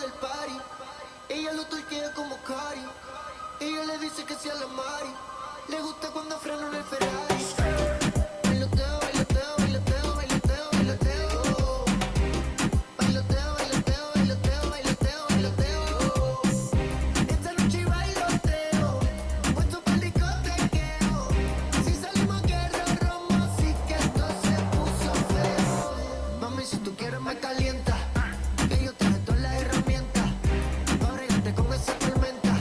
del party. Ella lo torquea como Cari. Ella le dice que sea la Mari. Le gusta cuando freno en el Ferrari. Bailoteo, bailoteo, bailoteo, bailoteo, bailoteo. Bailoteo, bailoteo, bailoteo, bailoteo, bailoteo. Esta noche bailoteo, puesto pa'l discotequeo. Si salimos guerra, romo, así que esto se puso feo. Mami, si tú quieres me calienta, que yo traje todas las herramientas pa' bregarte con esa tormenta.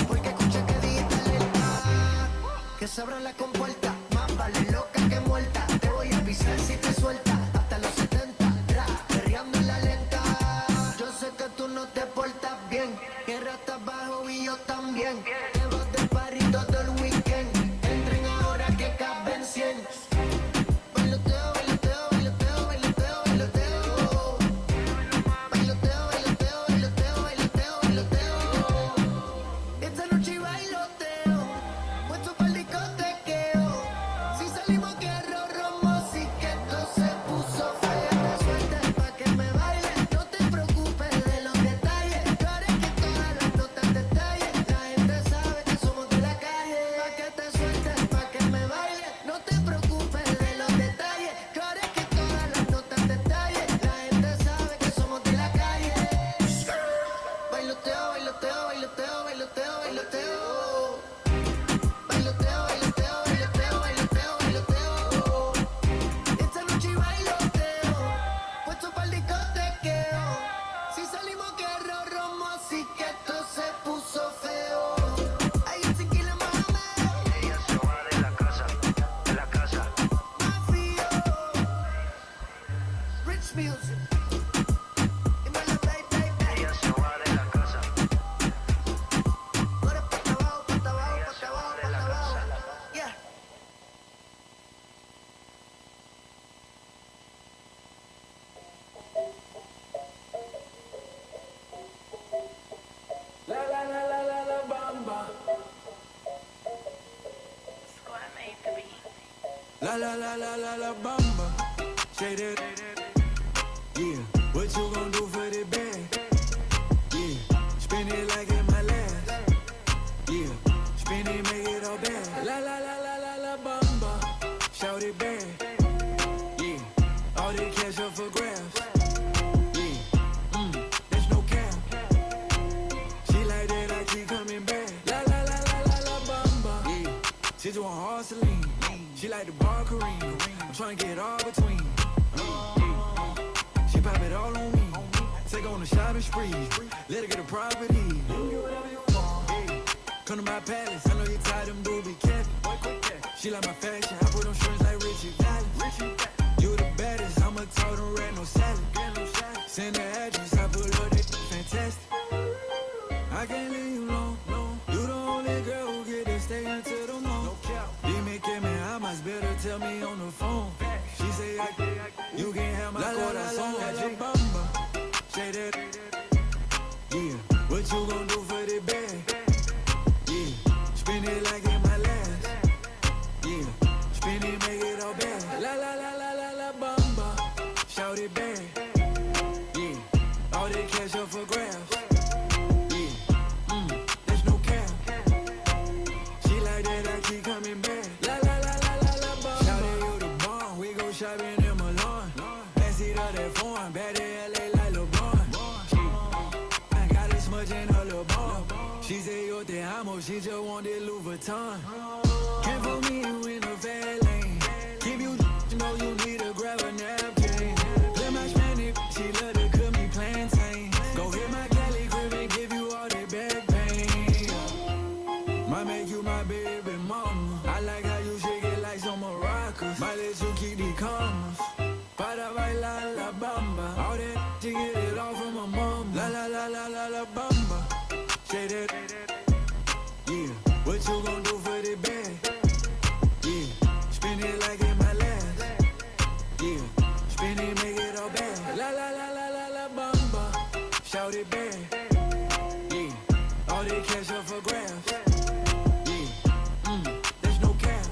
Porque escucha que dijiste alerta, que se abra la compuerta. Más vale loca que muerta. Te voy a pisar si te suelta. Hasta los 70, ra, perreando en la lenta. Yo sé que tú no te portas bien, que ratas abajo y yo también. Te vas de party todo el weekend. Entren ahora que caben 100. Bailoteo, bailoteo, bailoteo, bailoteo, bailoteo. Bailoteo, bailoteo, bailoteo, bailoteo, bailoteo. Esta noche bailoteo, puesto pa'l discotequeo. Si salimos guerra, romo, así que esto se puso feo. Suelta pa' que me baile, no te preocupes de los detalles. Claro es que todas las notas detalles. La gente sabe que somos de la calle. Pa' que te sueltes, pa' que me baile, no te preocupes de los detalles. Claro es que todas las notas detalles. La gente sabe que somos de la calle. Bailoteo, bailoteo, bailoteo, bailoteo, bailoteo. Bailoteo, bailoteo, bailoteo, bailoteo, bailoteo. Esta noche bailoteo, puesto pa'l discotequeo. Si salimos guerra, romo, así que esto se puso feo. Hay un tequila mame, Ella se va de la casa, de la casa. mafio, rich music. Dímelo, baby, Ella se va de la casa. ahora pata abajo, pata abajo, Ella pata se va abajo, de la pata abajo. casa. Yeah. La la la la la la bamba. Squad made the beat. La la la la la la bamba. Shaded. Yeah. What you gon' do for the bag? Yeah. Spend it like in my last. Yeah. Spend it, make it all bad. La la la la la la bamba. Shout it back. Yeah. All the cash up for grabs. Yeah. There's no cap. She like that, I keep coming back. La la la la la la bamba. Yeah. She doing hard Celine. She like the bar Kareem. I'm tryna get all between. She pop it all on me. Take on the shopping spree. Let her get a property. You can get whatever you want. Come to my palace. I know you tired them booby cat. She like my fashion. I put on shirts like Richie Valens. You the baddest. I'ma tell them red no salad. Send the address. I pull up this fantastic. I can't leave you alone. You the only girl who get to stay until the morning. Dime que me amas, better tell me on the phone. She say you can't have my corazón. La bamba, say that. Yeah, what you gon' do for the bag? Yeah, spend it like in my last. Yeah, spend it, make it all bad. La la la la la la bamba, shout it back. Yeah, all that cash up for grabs. There's no cap. She like that, I keep coming back. La la la la la la bamba. Shout it, you the bomb. We go shopping in Milan. Let's eat all that foreign. Bad in LA like LeBron. I got this much in her little bomb. She say yo te amo. She just want that Louis Vuitton. Can't for me you in a van lane. Give you know you need to grab a napkin. Play my Spanish. She love to cook me plantain. Go hit my Cali crib and give you all that back pain. Might make you my baby mama. I like how you shake it like some maracas. Might let you keep the commas. Para bailar la bamba. All that she get it all from my mom. La la la la la la bamba. Say that. Yeah. What you gon' do for the bag? Yeah. Spend it like in my last. Yeah. Spend it, make it all bad. La la la la la la bamba. Shout it back. Yeah. All that cash up for grabs. There's no cap.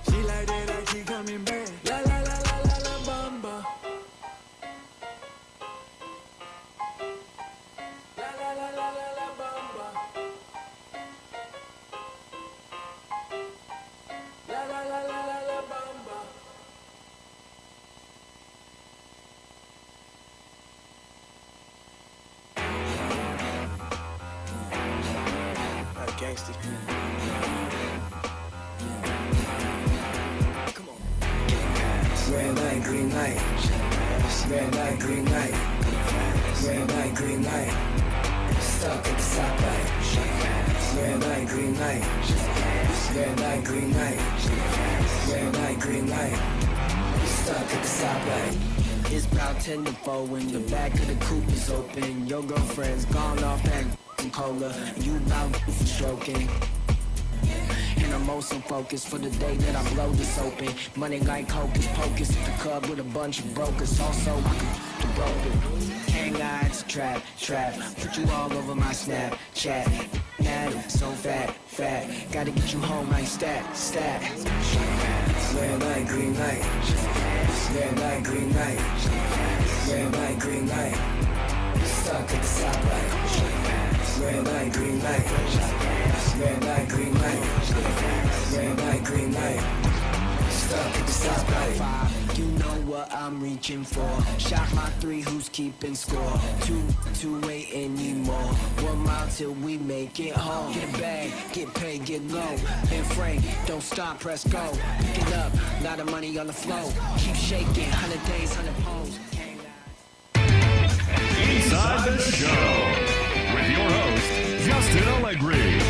She like that, I keep coming back. La la la la la la bamba. Gangster. Come on. Red light, green light. Red light, green light. Red light, green light. Stuck at the stoplight. Red light, green light. Red light, green light. Red light, green light. Stuck at the stoplight. It's about 10 to 4 when the back of the coupe is open. Your girlfriend's gone off that cola. You about stroking. And I'm also focused for the day that I blow this open. Money like hocus pocus at the club with a bunch of brokers. Also, I can broke it. Hang eyes, trap. Put you all over my Snapchat. Mad, so fat. Gotta get you home like stat. Red light, green light. Red light, green light. Red light, green light. Stuck at the stoplight. Red light, green light. Red light, green light. Red light, green light. Stuck at the stoplight. You know what I'm reaching for. Shot my 3, who's keeping score? 2 ain't anymore. 1 mile till we make it home. Get a bag, get paid, get low. And Frank, don't stop, press go. Pick it up, lot of money on the flow. Keep shaking, 100 days, 100 poles. Inside the Show with your host, Justin Allegri.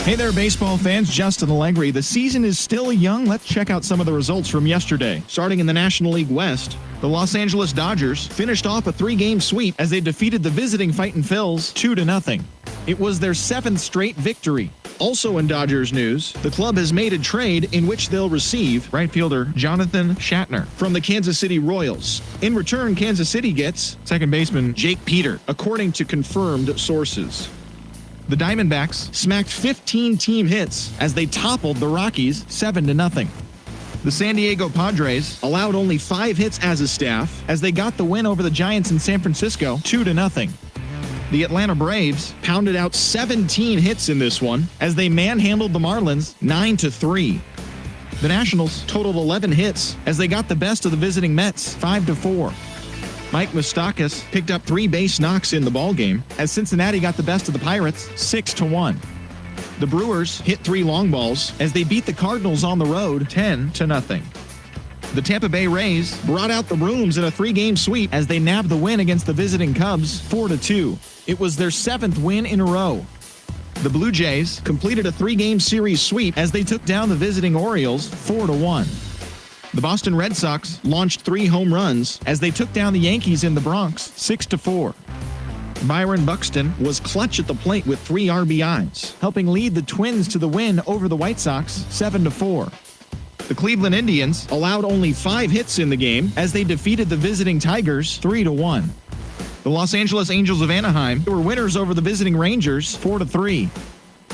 Hey there, baseball fans. Justin Allegri. The season is still young. Let's check out some of the results from yesterday. Starting in the National League West, the Los Angeles Dodgers finished off a 3-game sweep as they defeated the visiting Fightin' Phils 2-0. It was their 7th straight victory. Also in Dodgers news, the club has made a trade in which they'll receive right fielder Jonathan Shatner from the Kansas City Royals. In return, Kansas City gets second baseman Jake Peter, according to confirmed sources. The Diamondbacks smacked 15 team hits as they toppled the Rockies 7-0. The San Diego Padres allowed only 5 hits as a staff as they got the win over the Giants in San Francisco 2-0. The Atlanta Braves pounded out 17 hits in this one as they manhandled the Marlins 9-3. The Nationals totaled 11 hits as they got the best of the visiting Mets 5-4. Mike Moustakas picked up 3 base knocks in the ballgame as Cincinnati got the best of the Pirates 6-1. The Brewers hit 3 long balls as they beat the Cardinals on the road 10-0. The Tampa Bay Rays brought out the rooms in a 3-game sweep as they nabbed the win against the visiting Cubs 4-2. It was their 7th win in a row. The Blue Jays completed a 3-game series sweep as they took down the visiting Orioles 4-1. The Boston Red Sox launched 3 home runs as they took down the Yankees in the Bronx 6-4. Byron Buxton was clutch at the plate with 3 RBIs, helping lead the Twins to the win over the White Sox 7-4. The Cleveland Indians allowed only 5 hits in the game as they defeated the visiting Tigers 3-1. The Los Angeles Angels of Anaheim were winners over the visiting Rangers 4-3.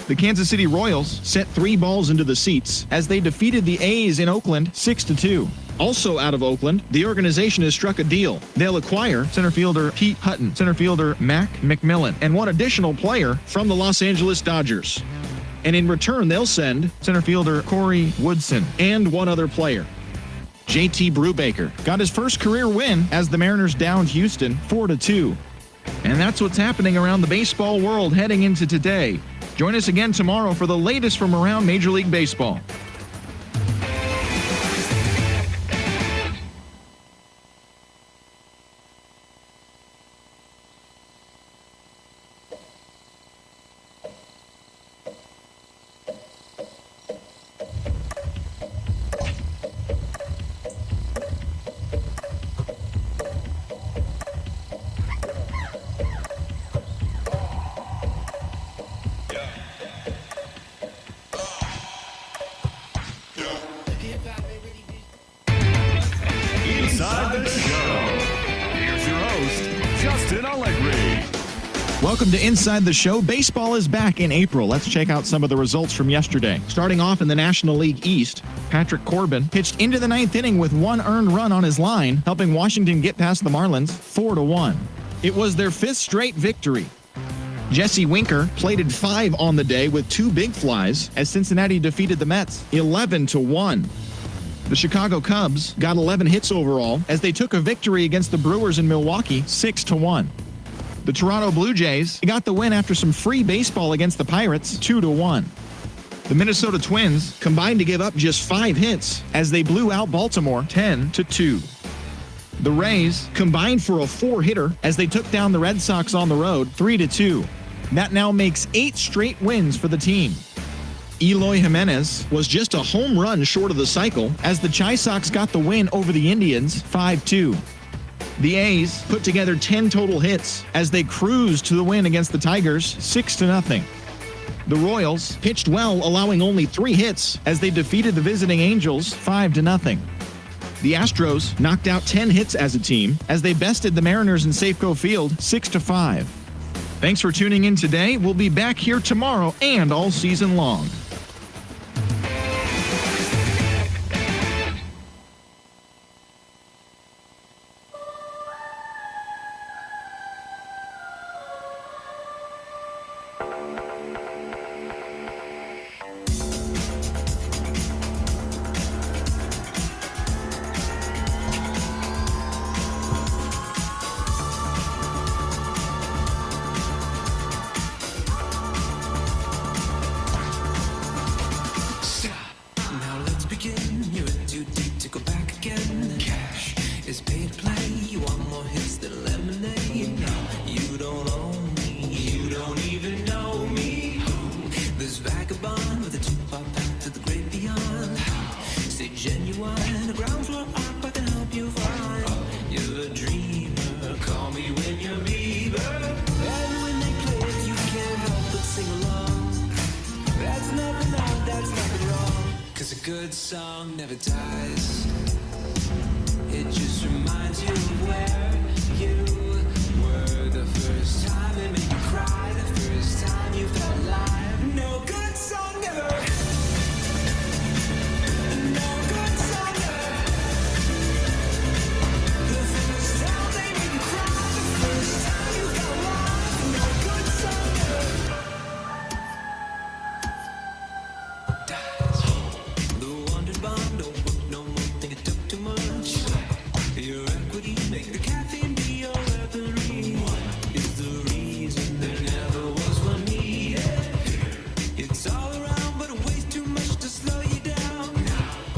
The Kansas City Royals sent 3 balls into the seats as they defeated the A's in Oakland 6-2. Also out of Oakland, the organization has struck a deal. They'll acquire center fielder Pete Hutton, center fielder Mac McMillan, and 1 additional player from the Los Angeles Dodgers. And in return, they'll send center fielder Corey Woodson and 1 other player. JT Brubaker got his first career win as the Mariners downed Houston 4-2. And that's what's happening around the baseball world heading into today. Join us again tomorrow for the latest from around Major League Baseball. Inside the Show. Here's your host, Justin Allegri. Welcome to Inside the Show. Baseball is back in April. Let's check out some of the results from yesterday. Starting off in the National League East, Patrick Corbin pitched into the 9th inning with 1 earned run on his line, helping Washington get past the Marlins 4-1. It was their 5th straight victory. Jesse Winker plated 5 on the day with 2 big flies as Cincinnati defeated the Mets 11-1. The Chicago Cubs got 11 hits overall as they took a victory against the Brewers in Milwaukee 6-1. The Toronto Blue Jays got the win after some free baseball against the Pirates, 2-1. The Minnesota Twins combined to give up just 5 hits as they blew out Baltimore 10-2. The Rays combined for a 4-hitter as they took down the Red Sox on the road 3-2. That now makes 8 straight wins for the team. Eloy Jimenez was just a home run short of the cycle as the Chi Sox got the win over the Indians 5-2. The A's put together 10 total hits as they cruised to the win against the Tigers 6-0. The Royals pitched well, allowing only 3 hits as they defeated the visiting Angels 5-0. The Astros knocked out 10 hits as a team as they bested the Mariners in Safeco Field 6-5. Thanks for tuning in today. We'll be back here tomorrow and all season long. Now let's begin. You're in too deep to go back again. Cash is paid to play. You want more hits than lemonade. No, you don't own me. You don't even know me. This vagabond with a 2-pop back to the great beyond. Stay genuine. The ground floor up, I can help you find. You're a dreamer. Call me when you're me, but and when they play it, you can't help but sing along. That's nothing odd, that's nothing wrong. 'Cause a good song never dies. It just reminds you of where you were the first time it made you cry, the first time you felt alive. No good song never. No good song never. The first time they made you cry, the first time you felt alive. No good song never. The wondered bond don't work no more. Think it took too much. Your equity make the caffeine be your weaponry. Is the reason there never was one need. It's all around, but it weighs too much to slow you down.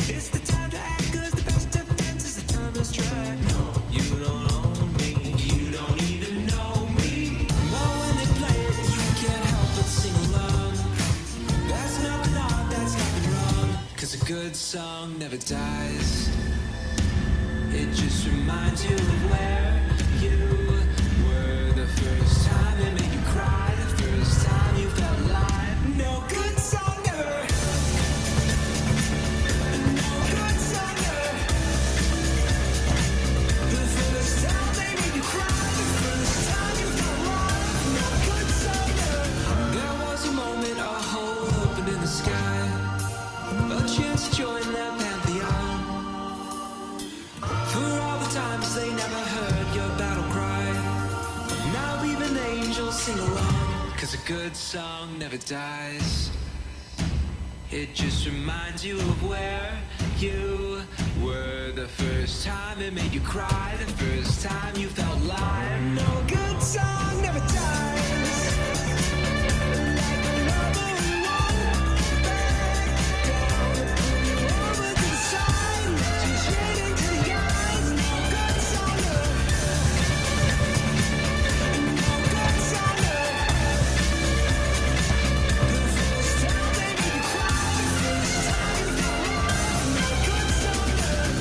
It's the time to act, 'cause the best defense is the time to strike. No, you don't own me. You don't even know me. But when they play it, you can't help but sing along. That's nothing odd, that's nothing wrong. 'Cause a good song never dies. It just reminds you of where you were the first time it made you cry, the first time you felt alive. No good song never. No good song never. The first time they made you cry, the first time you felt alive. No good song never. There was a moment, a hole open in the sky, a chance to join that pantheon. For all the times they never heard your battle cry, now even angels sing along. 'Cause a good song never dies. It just reminds you of where you were the first time it made you cry, the first time you felt alive. No good song never dies. Like another one, back down, over to the side, just straight into the eyes. No good song never. No good song never. The first time they made you cry, the first time you felt alive. No good song never.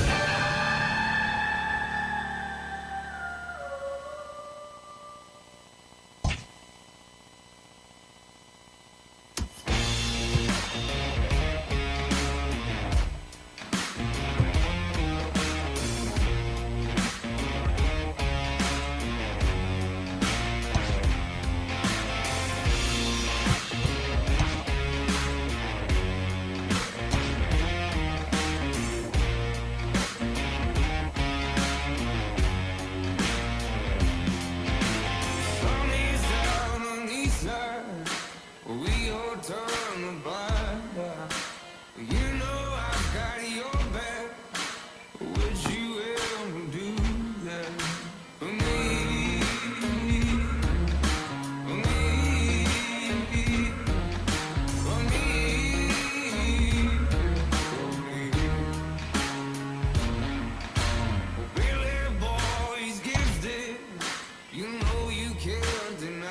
you can't deny.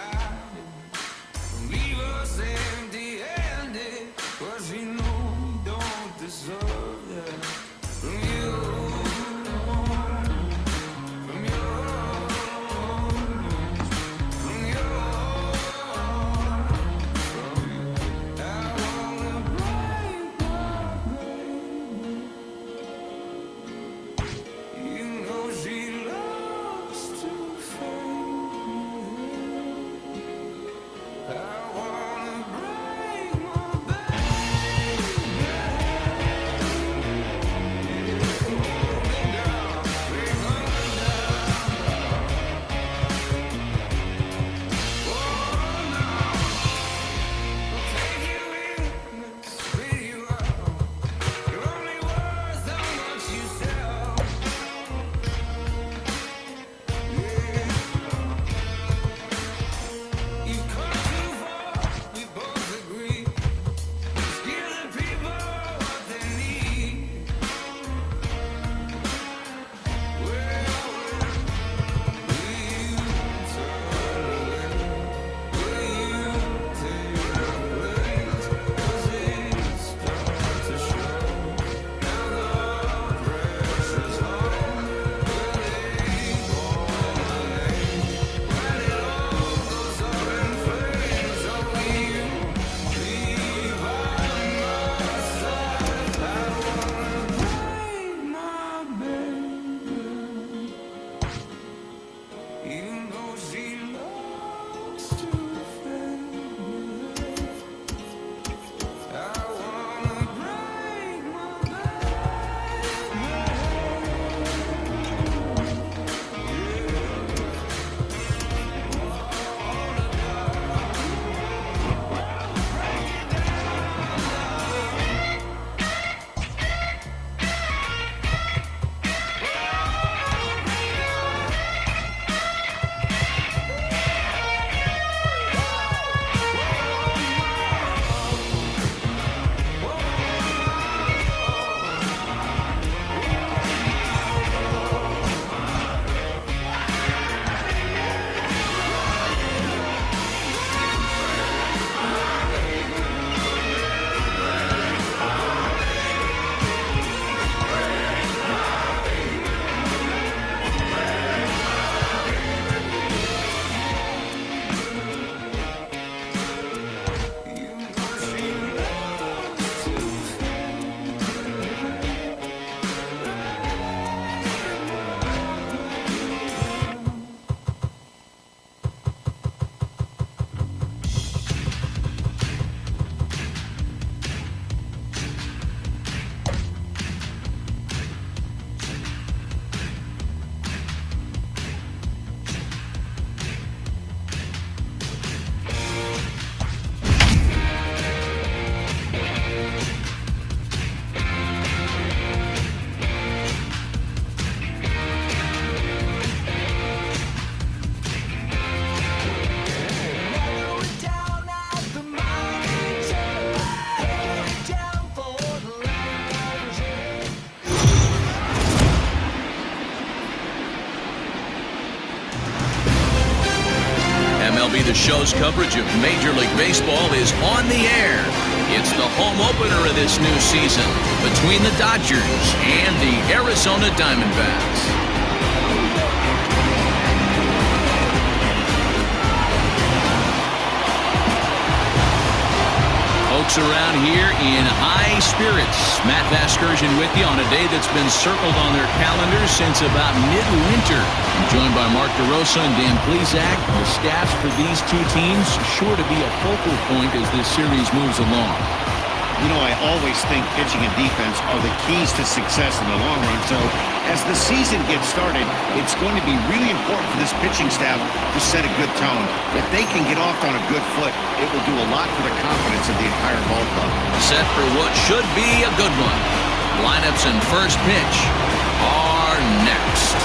Don't leave us empty-handed, 'cause you know we don't deserve that. From you, from you, from you, I wanna break my baby. You know she loves to fade. I wanna break my MLB The Show's coverage of Major League Baseball is on the air. It's the home opener of this new season between the Dodgers and the Arizona Diamondbacks. Folks around here in high spirits. Matt Vasgersian with you on a day that's been circled on their calendars since about midwinter. I'm joined by Mark DeRosa and Dan Plesac. The staffs for these two teams sure to be a focal point as this series moves along. You know, I always think pitching and defense are the keys to success in the long run. So as the season gets started, it's going to be really important for this pitching staff to set a good tone. If they can get off on a good foot, it will do a lot for the confidence of the entire ball club. Set for what should be a good one. Lineups and first pitch are next.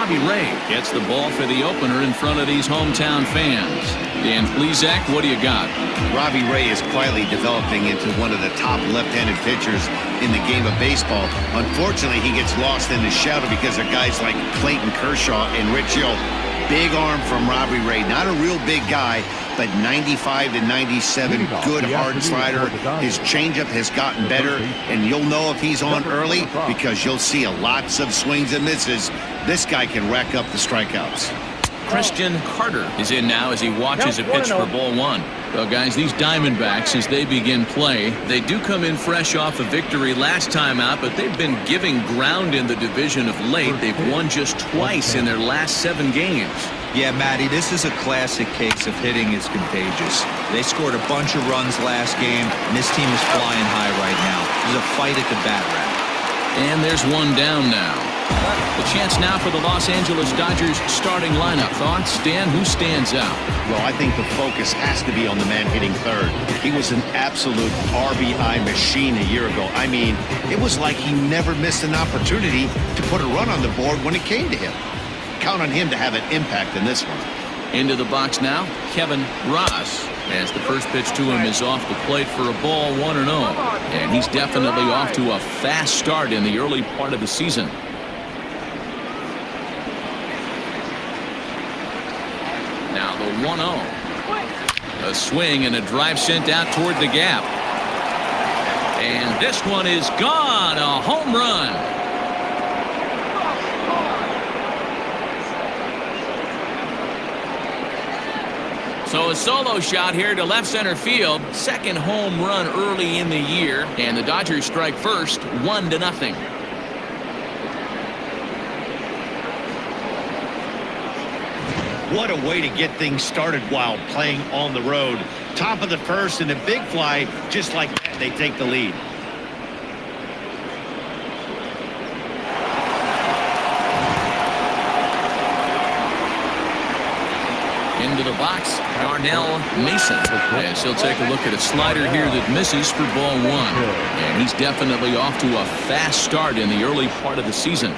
Robbie Ray gets the ball for the opener in front of these hometown fans. Dan Plesac, what do you got? Robbie Ray is quietly developing into one of the top left-handed pitchers in the game of baseball. Unfortunately, he gets lost in the shadow because of guys like Clayton Kershaw and Rich Hill. Big arm from Robbie Ray. Not a real big guy, but 95 to 97, good hard slider. His changeup has gotten better, and you'll know if he's on early because you'll see lots of swings and misses. This guy can rack up the strikeouts. Christian Carter is in now as he watches a pitch for ball one. Well, guys, these Diamondbacks, as they begin play, they do come in fresh off a victory last time out, but they've been giving ground in the division of late. They've won just twice in their last 7 games. Yeah, Matty, this is a classic case of hitting is contagious. They scored a bunch of runs last game, and this team is flying high right now. There's a fight at the bat rack. And there's one down now. The chance now for the Los Angeles Dodgers starting lineup. Thoughts, Dan? Who stands out? Well, I think the focus has to be on the man hitting third. He was an absolute RBI machine a year ago. I mean, it was like he never missed an opportunity to put a run on the board when it came to him. Count on him to have an impact in this one. Into the box now, Kevin Ross, as the first pitch to him is off the plate for a ball, 1-0. And he's definitely off to a fast start in the early part of the season. Now the 1-0. A swing and a drive sent out toward the gap. And this one is gone. A home run. So a solo shot here to left center field. Second home run early in the year. And the Dodgers strike first, 1-0. What a way to get things started while playing on the road. Top of the first and a big fly. Just like that, they take the lead. Into the box, Darnell Mason, as he'll take a look at a slider here that misses for ball 1. And he's definitely off to a fast start in the early part of the season.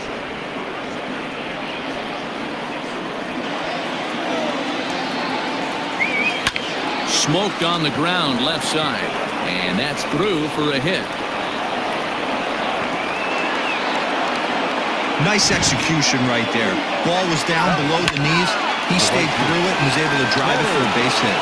Smoked on the ground left side, and that's through for a hit. Nice execution right there. Ball was down below the knees. He stayed through it and was able to drive it for a base hit.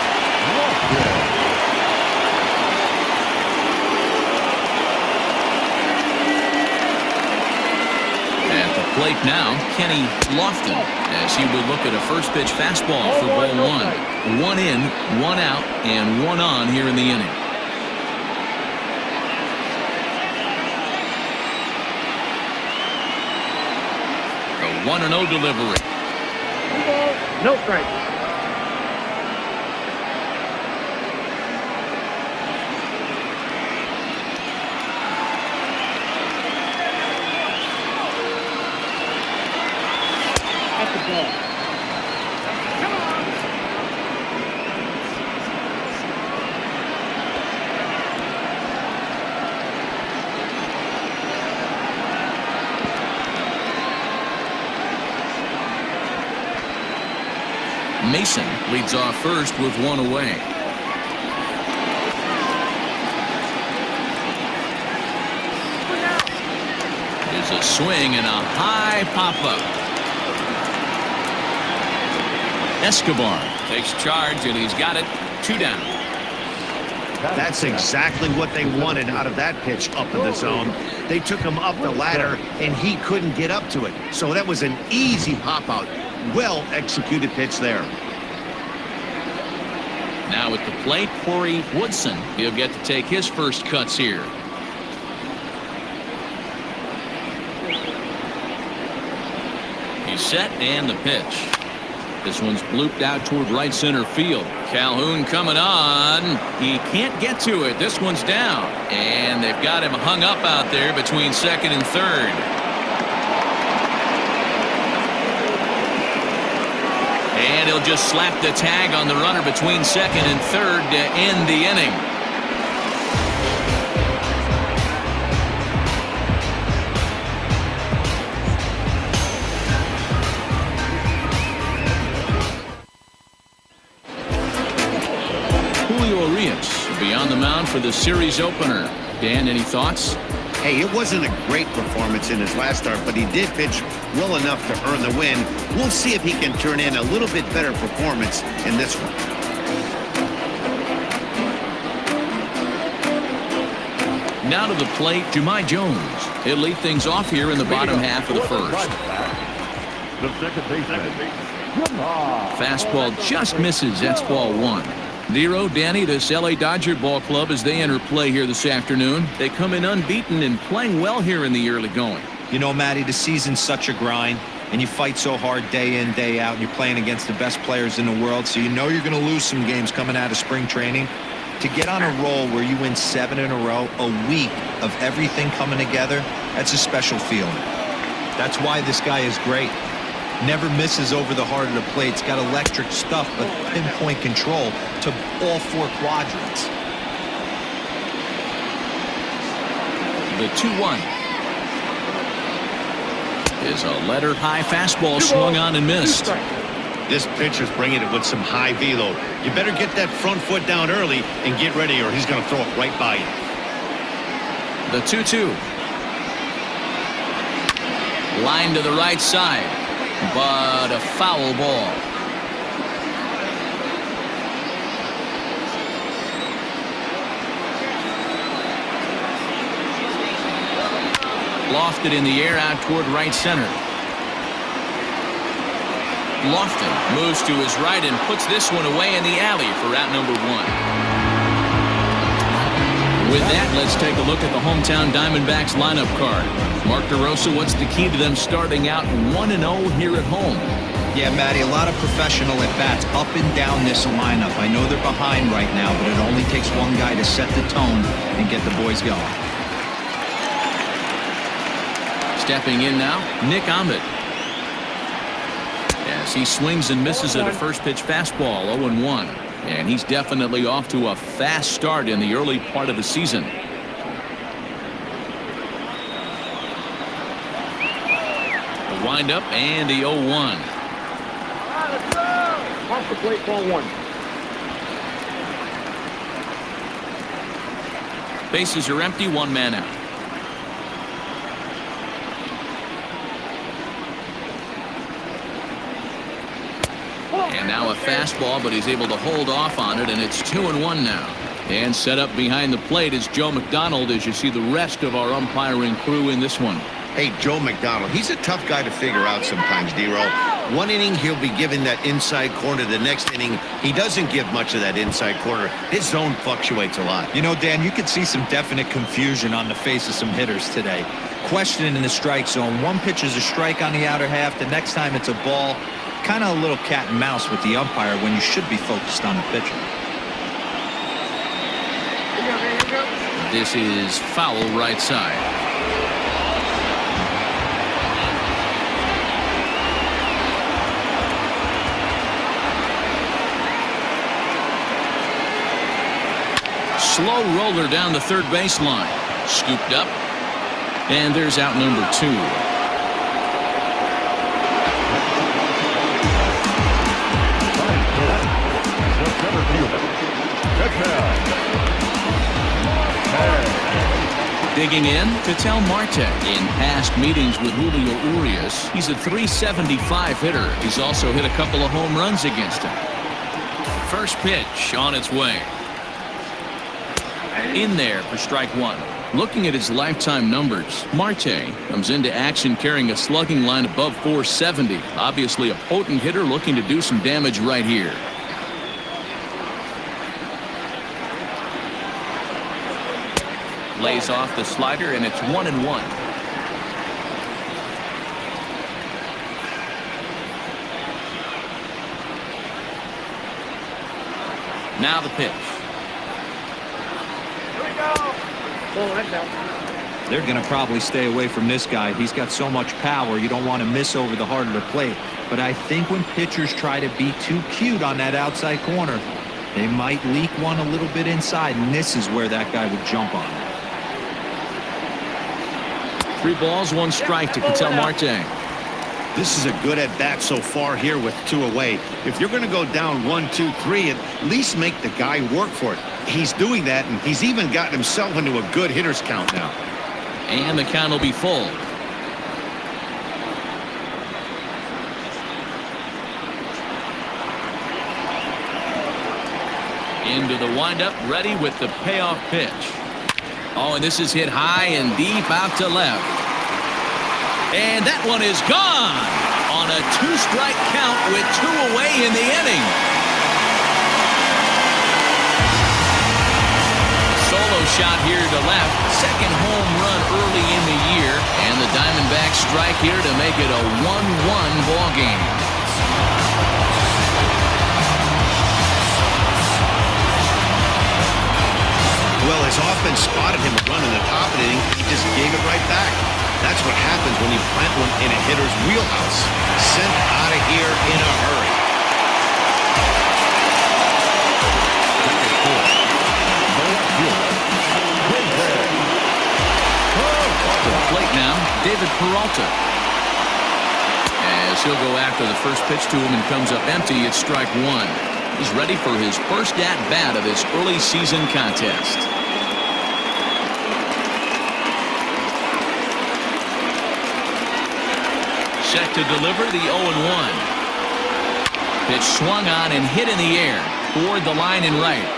At the plate now, Kenny Lofton, as he would look at a first pitch fastball for ball 1. 1 in, 1 out, and 1 on here in the inning. The 1-0 delivery. No strike. That's the ball. Mason leads off first with 1 away. There's a swing and a high pop-up. Escobar takes charge, and he's got it. 2 down. That's exactly what they wanted out of that pitch up in the zone. They took him up the ladder, and he couldn't get up to it. So that was an easy pop-out. Well-executed pitch there. Now at the plate, Corey Woodson. He'll get to take his first cuts here. He's set, and the pitch. This one's blooped out toward right center field. Calhoun coming on. He can't get to it. This one's down. And they've got him hung up out there between second and third. And he'll just slap the tag on the runner between second and third to end the inning. Julio Urias will be on the mound for the series opener. Dan, any thoughts? Hey, it wasn't a great performance in his last start, but he did pitch well enough to earn the win. We'll see if he can turn in a little bit better performance in this one. Now to the plate, Jahmai Jones. He'll lead things off here in the bottom half of the first. The second baseman. Fastball just misses. That's ball one. Zero, Danny, this LA Dodger ball club as they enter play here this afternoon. They come in unbeaten and playing well here in the early going. You know, Matty, the season's such a grind, and you fight so hard day in, day out, and you're playing against the best players in the world, so you know you're going to lose some games coming out of spring training. To get on a roll where you win 7 in a row, a week of everything coming together, that's a special feeling. That's why this guy is great. Never misses over the heart of the plate. It's got electric stuff, but pinpoint control to all 4 quadrants. The 2-1 is a letter-high fastball swung on and missed. This pitcher's bringing it with some high velo. You better get that front foot down early and get ready, or he's going to throw it right by you. The 2-2. Line to the right side, but a foul ball. Lofted in the air out toward right center. Lofton moves to his right and puts this one away in the alley for out number 1. With that, let's take a look at the hometown Diamondbacks lineup card. Mark DeRosa, what's the key to them starting out 1-0 here at home? Yeah, Matty, a lot of professional at-bats up and down this lineup. I know they're behind right now, but it only takes one guy to set the tone and get the boys going. Stepping in now, Nick Ahmed. As he swings and misses at a first pitch fastball, 0-1. And he's definitely off to a fast start in the early part of the season. The windup and the 0-1. Off the plate, ball 1. Bases are empty, 1 man out. And now a fastball, but he's able to hold off on it, and it's 2-1 now. And set up behind the plate is Joe McDonald as you see the rest of our umpiring crew in this one. Hey, Joe McDonald, he's a tough guy to figure out sometimes, D-Roll. One inning, he'll be giving that inside corner. The next inning, he doesn't give much of that inside corner. His zone fluctuates a lot. You know, Dan, you could see some definite confusion on the face of some hitters today. Questioning in the strike zone. One pitch is a strike on the outer half. The next time it's a ball. Kind of a little cat and mouse with the umpire when you should be focused on the pitcher. This is foul right side. Slow roller down the third baseline. Scooped up. And there's out number 2. Digging in, Ketel Marte. In past meetings with Julio Urias, he's a .375 hitter. He's also hit a couple of home runs against him. First pitch on its way. In there for strike 1. Looking at his lifetime numbers, Marte comes into action carrying a slugging line above .470. Obviously a potent hitter looking to do some damage right here. Lays off the slider, and it's 1-1. Now the pitch. They're going to probably stay away from this guy. He's got so much power, you don't want to miss over the heart of the plate. But I think when pitchers try to be too cute on that outside corner, they might leak one a little bit inside, and this is where that guy would jump on it. 3 balls, 1 strike to Ketel Marte. This is a good at-bat so far here with 2 away. If you're going to go down 1, 2, 3, at least make the guy work for it. He's doing that, and he's even gotten himself into a good hitter's count now. And the count will be full. Into the windup, ready with the payoff pitch. Oh, and this is hit high and deep out to left. And that one is gone on a 2-strike count with 2 away in the inning. Solo shot here to left. Second home run early in the year. And the Diamondbacks strike here to make it a 1-1 ball game. Well, his offense spotted him running the top of the inning. He just gave it right back. That's what happens when you plant one in a hitter's wheelhouse. Sent out of here in a hurry. To the plate now, David Peralta. As he'll go after the first pitch to him and comes up empty, it's strike 1. He's ready for his first at-bat of this early season contest. Set to deliver the 0-1. Pitch swung on and hit in the air toward the line and right.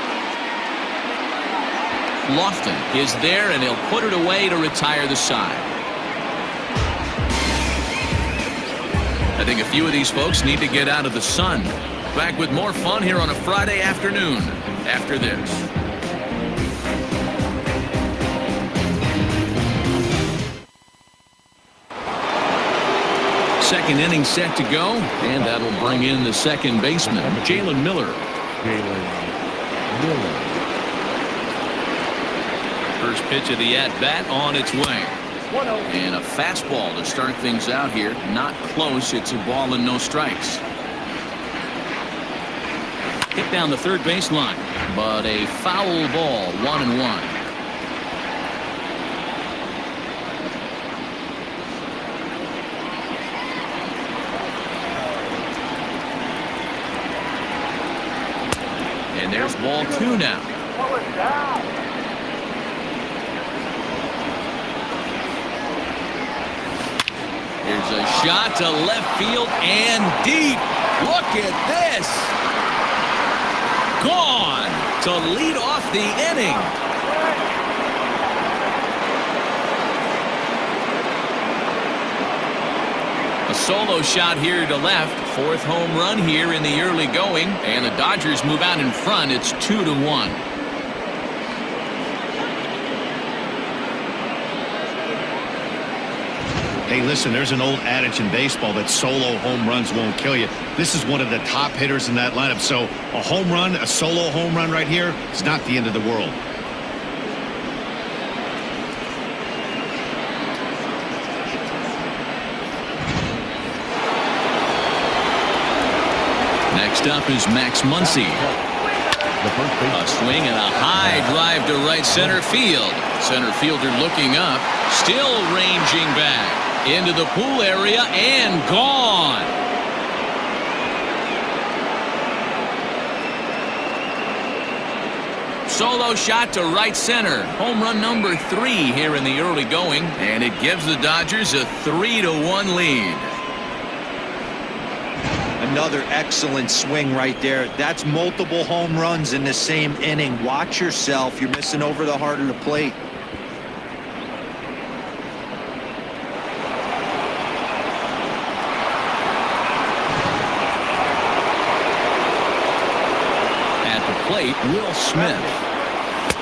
Lofton is there, and he'll put it away to retire the side. I think a few of these folks need to get out of the sun. Back with more fun here on a Friday afternoon after this. Second inning set to go, and that'll bring in the second baseman, Jalen Miller. First pitch of the at-bat on its way. And a fastball to start things out here. Not close. It's a ball and no strikes. Hit down the third baseline, but a foul ball, 1-1. And there's ball 2 now. Here's a shot to left field and deep. Look at this. Gone to lead off the inning. A solo shot here to left. 4th home run here in the early going, and the Dodgers move out in front. It's 2-1. Hey, listen, there's an old adage in baseball that solo home runs won't kill you. This is one of the top hitters in that lineup, so a home run, a solo home run right here, is not the end of the world. Next up is Max Muncy. A swing and a high drive to right center field. Center fielder looking up, still ranging back into the pool area and gone. Solo shot to right center. Home run number 3 here in the early going, and it gives the Dodgers a 3-1 lead. Another excellent swing right there. That's multiple home runs in the same inning. Watch yourself. You're missing over the heart of the plate. At the plate, Will Smith.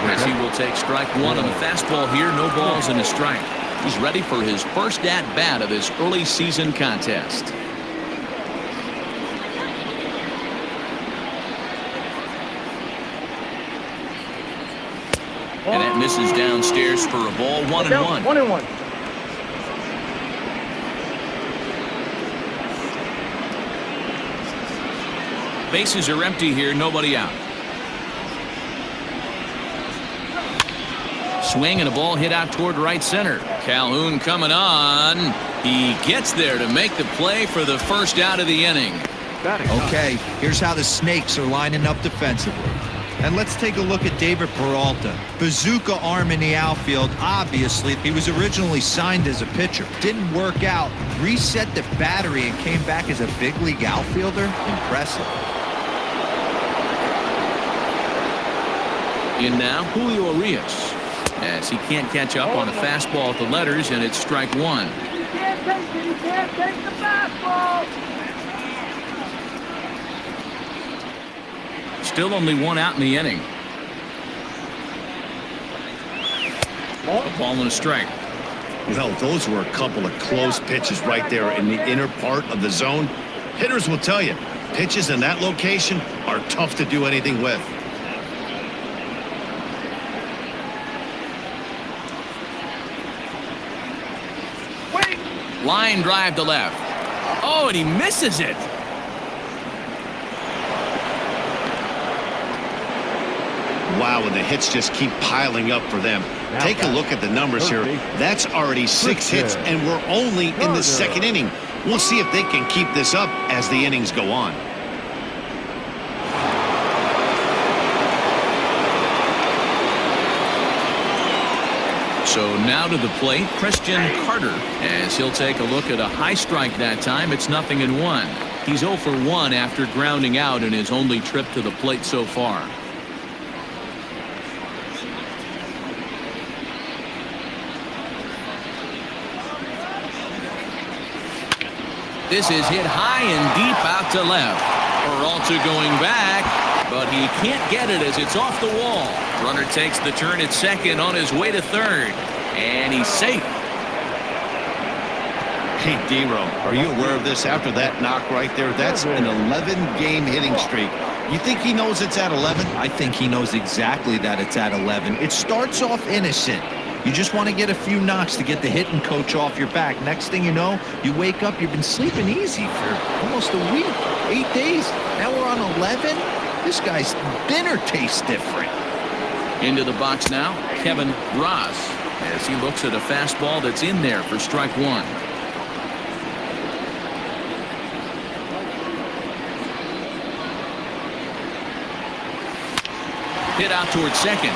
As he will take strike 1 on the fastball here. No balls and a strike. He's ready for his first at-bat of this early season contest. And that misses downstairs for a ball. 1-1. 1-1. Bases are empty here. Nobody out. Swing and a ball hit out toward right center. Calhoun coming on. He gets there to make the play for the first out of the inning. Okay, here's how the Snakes are lining up defensively. And let's take a look at David Peralta. Bazooka arm in the outfield. Obviously, he was originally signed as a pitcher. Didn't work out. Reset the battery and came back as a big league outfielder. Impressive. In now, Julio Urias. As he can't catch up on a fastball at the letters, and it's strike one. You can't take it. You can't take the fastball. Still only one out in the inning. A ball and a strike. Well, those were a couple of close pitches right there in the inner part of the zone. Hitters will tell you, pitches in that location are tough to do anything with. Line drive to left. Oh, and he misses it. Wow, and the hits just keep piling up for them. Take a look at the numbers here. That's already 6 hits, and we're only in the second inning. We'll see if they can keep this up as the innings go on. So now to the plate, Christian Carter, as he'll take a look at a high strike that time. It's 0-1. He's 0 for 1 after grounding out in his only trip to the plate so far. This is hit high and deep out to left. Peralta going back, but he can't get it as it's off the wall. Runner takes the turn at second on his way to third, and he's safe. Hey, D-Row, are you aware of this after that knock right there? That's an 11-game hitting streak. You think he knows it's at 11? I think he knows exactly that it's at 11. It starts off innocent. You just want to get a few knocks to get the hitting coach off your back. Next thing you know, you wake up, you've been sleeping easy for almost a week, 8 days. Now we're on 11. This guy's dinner tastes different. Into the box now, Kevin Ross, as he looks at a fastball that's in there for strike one. Hit out towards second.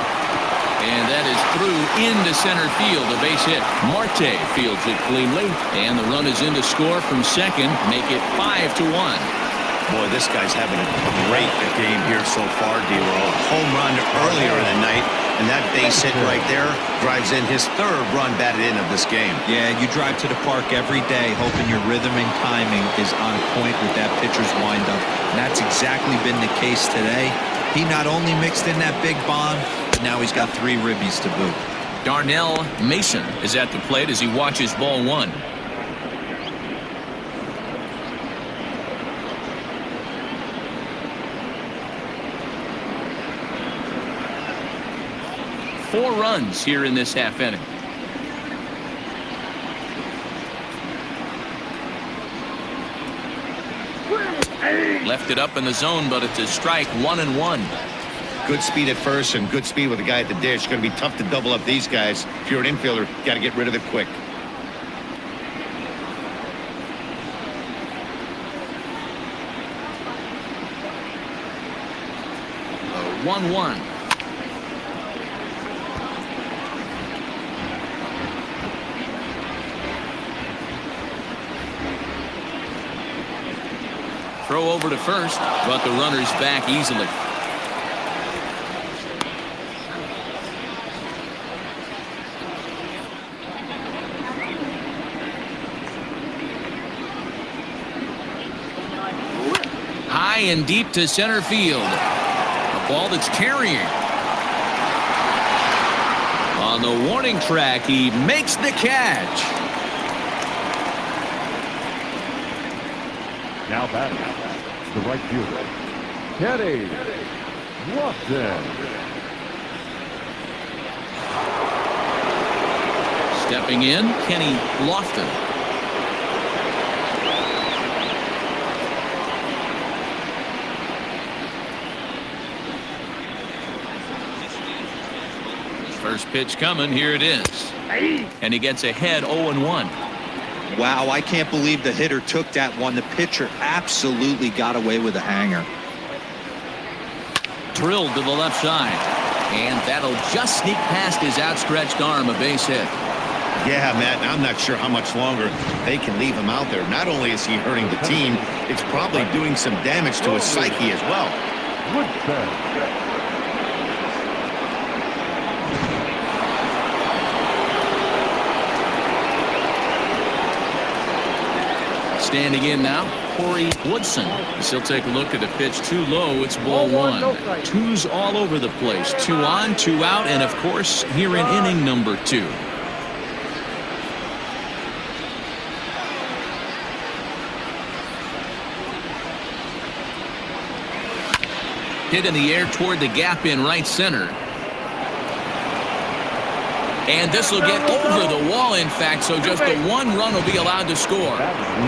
And that is through into center field. A base hit. Marte fields it cleanly. And the run is in to score from second. Make it 5-1. Boy, this guy's having a great game here so far, D-Row. Home run earlier in the night, and that base hit right there drives in his third run batted in of this game. Yeah, you drive to the park every day hoping your rhythm and timing is on point with that pitcher's windup. And that's exactly been the case today. He not only mixed in that big bomb, but now he's got 3 ribbies to boot. Darnell Mason is at the plate as he watches ball one. Four runs here in this half inning. Left it up in the zone, but it's a strike, 1-1. Good speed at first and good speed with the guy at the dish. It's going to be tough to double up these guys. If you're an infielder, you got to get rid of it quick. A 1-1. Throw over to first, but the runner's back easily. High and deep to center field. A ball that's carrying. On the warning track, he makes the catch. Now batting, the right fielder, Kenny Lofton. Stepping in, Kenny Lofton. First pitch coming. Here it is. And he gets ahead 0-1. Wow, I can't believe the hitter took that one. The pitcher absolutely got away with a hanger. Drilled to the left side. And that'll just sneak past his outstretched arm, a base hit. Yeah, Matt, I'm not sure how much longer they can leave him out there. Not only is he hurting the team, it's probably doing some damage to his psyche as well. Standing in now, Corey Woodson. He'll take a look at the pitch too low. It's ball one. Twos all over the place. 2 on, 2 out, and of course, here in inning number 2. Hit in the air toward the gap in right center. And this will get over the wall, in fact, so just the 1 run will be allowed to score.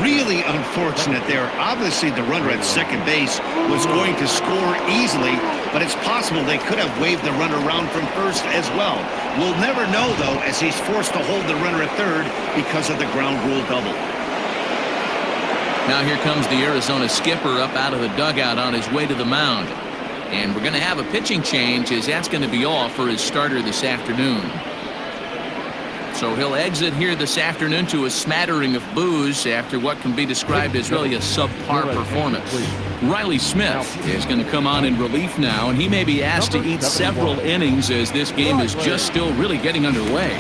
Really unfortunate there. Obviously, the runner at second base was going to score easily, but it's possible they could have waved the runner around from first as well. We'll never know, though, as he's forced to hold the runner at third because of the ground rule double. Now here comes the Arizona skipper up out of the dugout on his way to the mound. And we're going to have a pitching change, as that's going to be all for his starter this afternoon. So he'll exit here this afternoon to a smattering of boos after what can be described as really a subpar performance. Riley Smith is going to come on in relief now, and he may be asked to eat several innings as this game is just still really getting underway.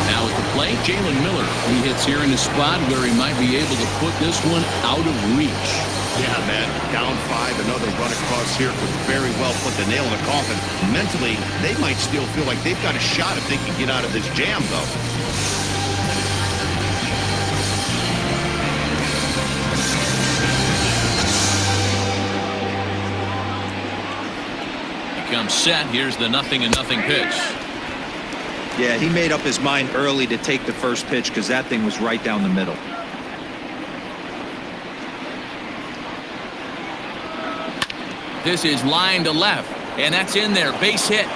Now at the plate, Jalen Miller. He hits here in a spot where he might be able to put this one out of reach. Yeah, man, down 5, another run across here could very well put the nail in the coffin. Mentally, they might still feel like they've got a shot if they can get out of this jam, though. Becomes set. Here's the 0-0 pitch. Yeah, he made up his mind early to take the first pitch because that thing was right down the middle. This is line to left, and that's in there. Base hit.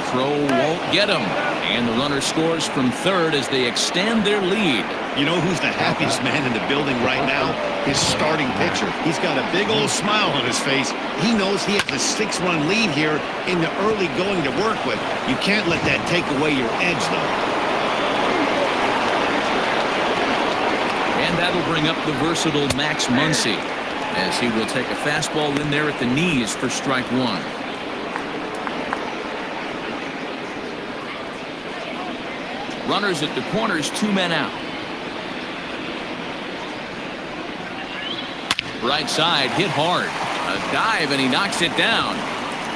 Throw won't get him, and the runner scores from third as they extend their lead. You know who's the happiest man in the building right now? His starting pitcher. He's got a big old smile on his face. He knows he has a 6-run lead here in the early going to work with. You can't let that take away your edge, though. And that'll bring up the versatile Max Muncy, as he will take a fastball in there at the knees for strike 1. Runners at the corners, 2 men out. Right side, hit hard. A dive, and he knocks it down.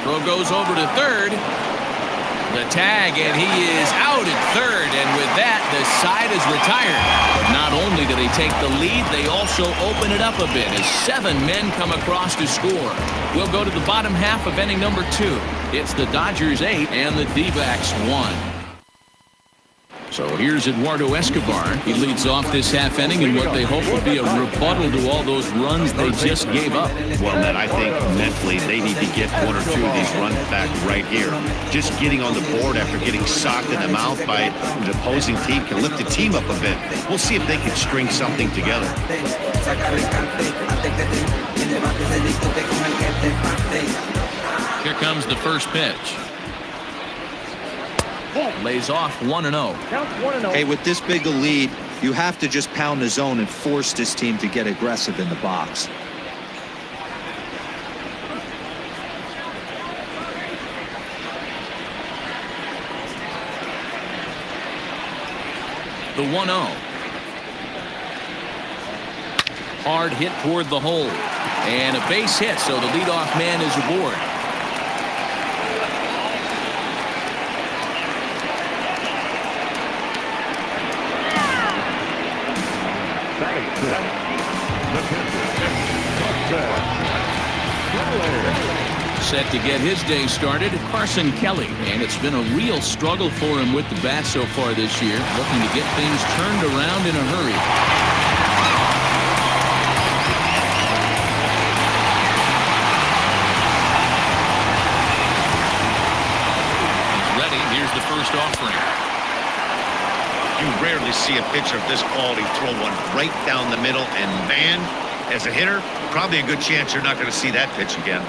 Throw goes over to third. The tag, and he is out at third, and with that, the side is retired. Not only do they take the lead, they also open it up a bit as 7 men come across to score. We'll go to the bottom half of inning number 2. It's the Dodgers 8 and the D-backs 1. So here's Eduardo Escobar. He leads off this half inning in what they hope will be a rebuttal to all those runs they just gave up. Well, Matt, I think mentally they need to get 1 or 2 of these runs back right here. Just getting on the board after getting socked in the mouth by the opposing team can lift the team up a bit. We'll see if they can string something together. Here comes the first pitch. Lays off 1-0. Hey, with this big a lead, you have to just pound the zone and force this team to get aggressive in the box. The 1-0. Hard hit toward the hole. And a base hit, so the leadoff man is aboard. Set to get his day started, Carson Kelly, and it's been a real struggle for him with the bat so far this year, looking to get things turned around in a hurry. rarely see a pitcher of this quality throw one right down the middle, and man, as a hitter, probably a good chance you're not going to see that pitch again.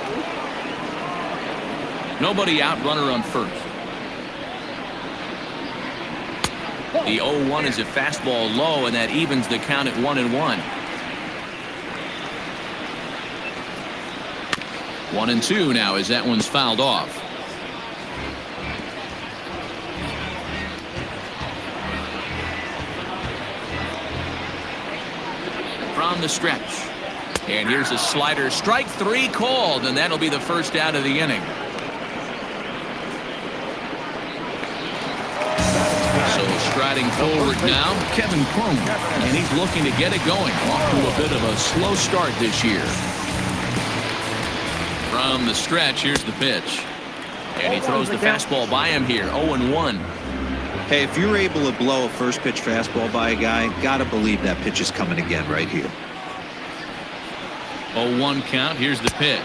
Nobody out, runner on first. The 0-1 is a fastball low, and that evens the count at 1-1. 1-2 now as that one's fouled off. From the stretch. And here's a slider. Strike 3 called, and that'll be the first out of the inning. So striding forward now, Kevin Clemson, and he's looking to get it going. Off to a bit of a slow start this year. From the stretch, here's the pitch. And he throws the fastball by him here, 0-1. Hey, if you're able to blow a first pitch fastball by a guy, gotta believe that pitch is coming again right here. 0-1 count. Here's the pitch.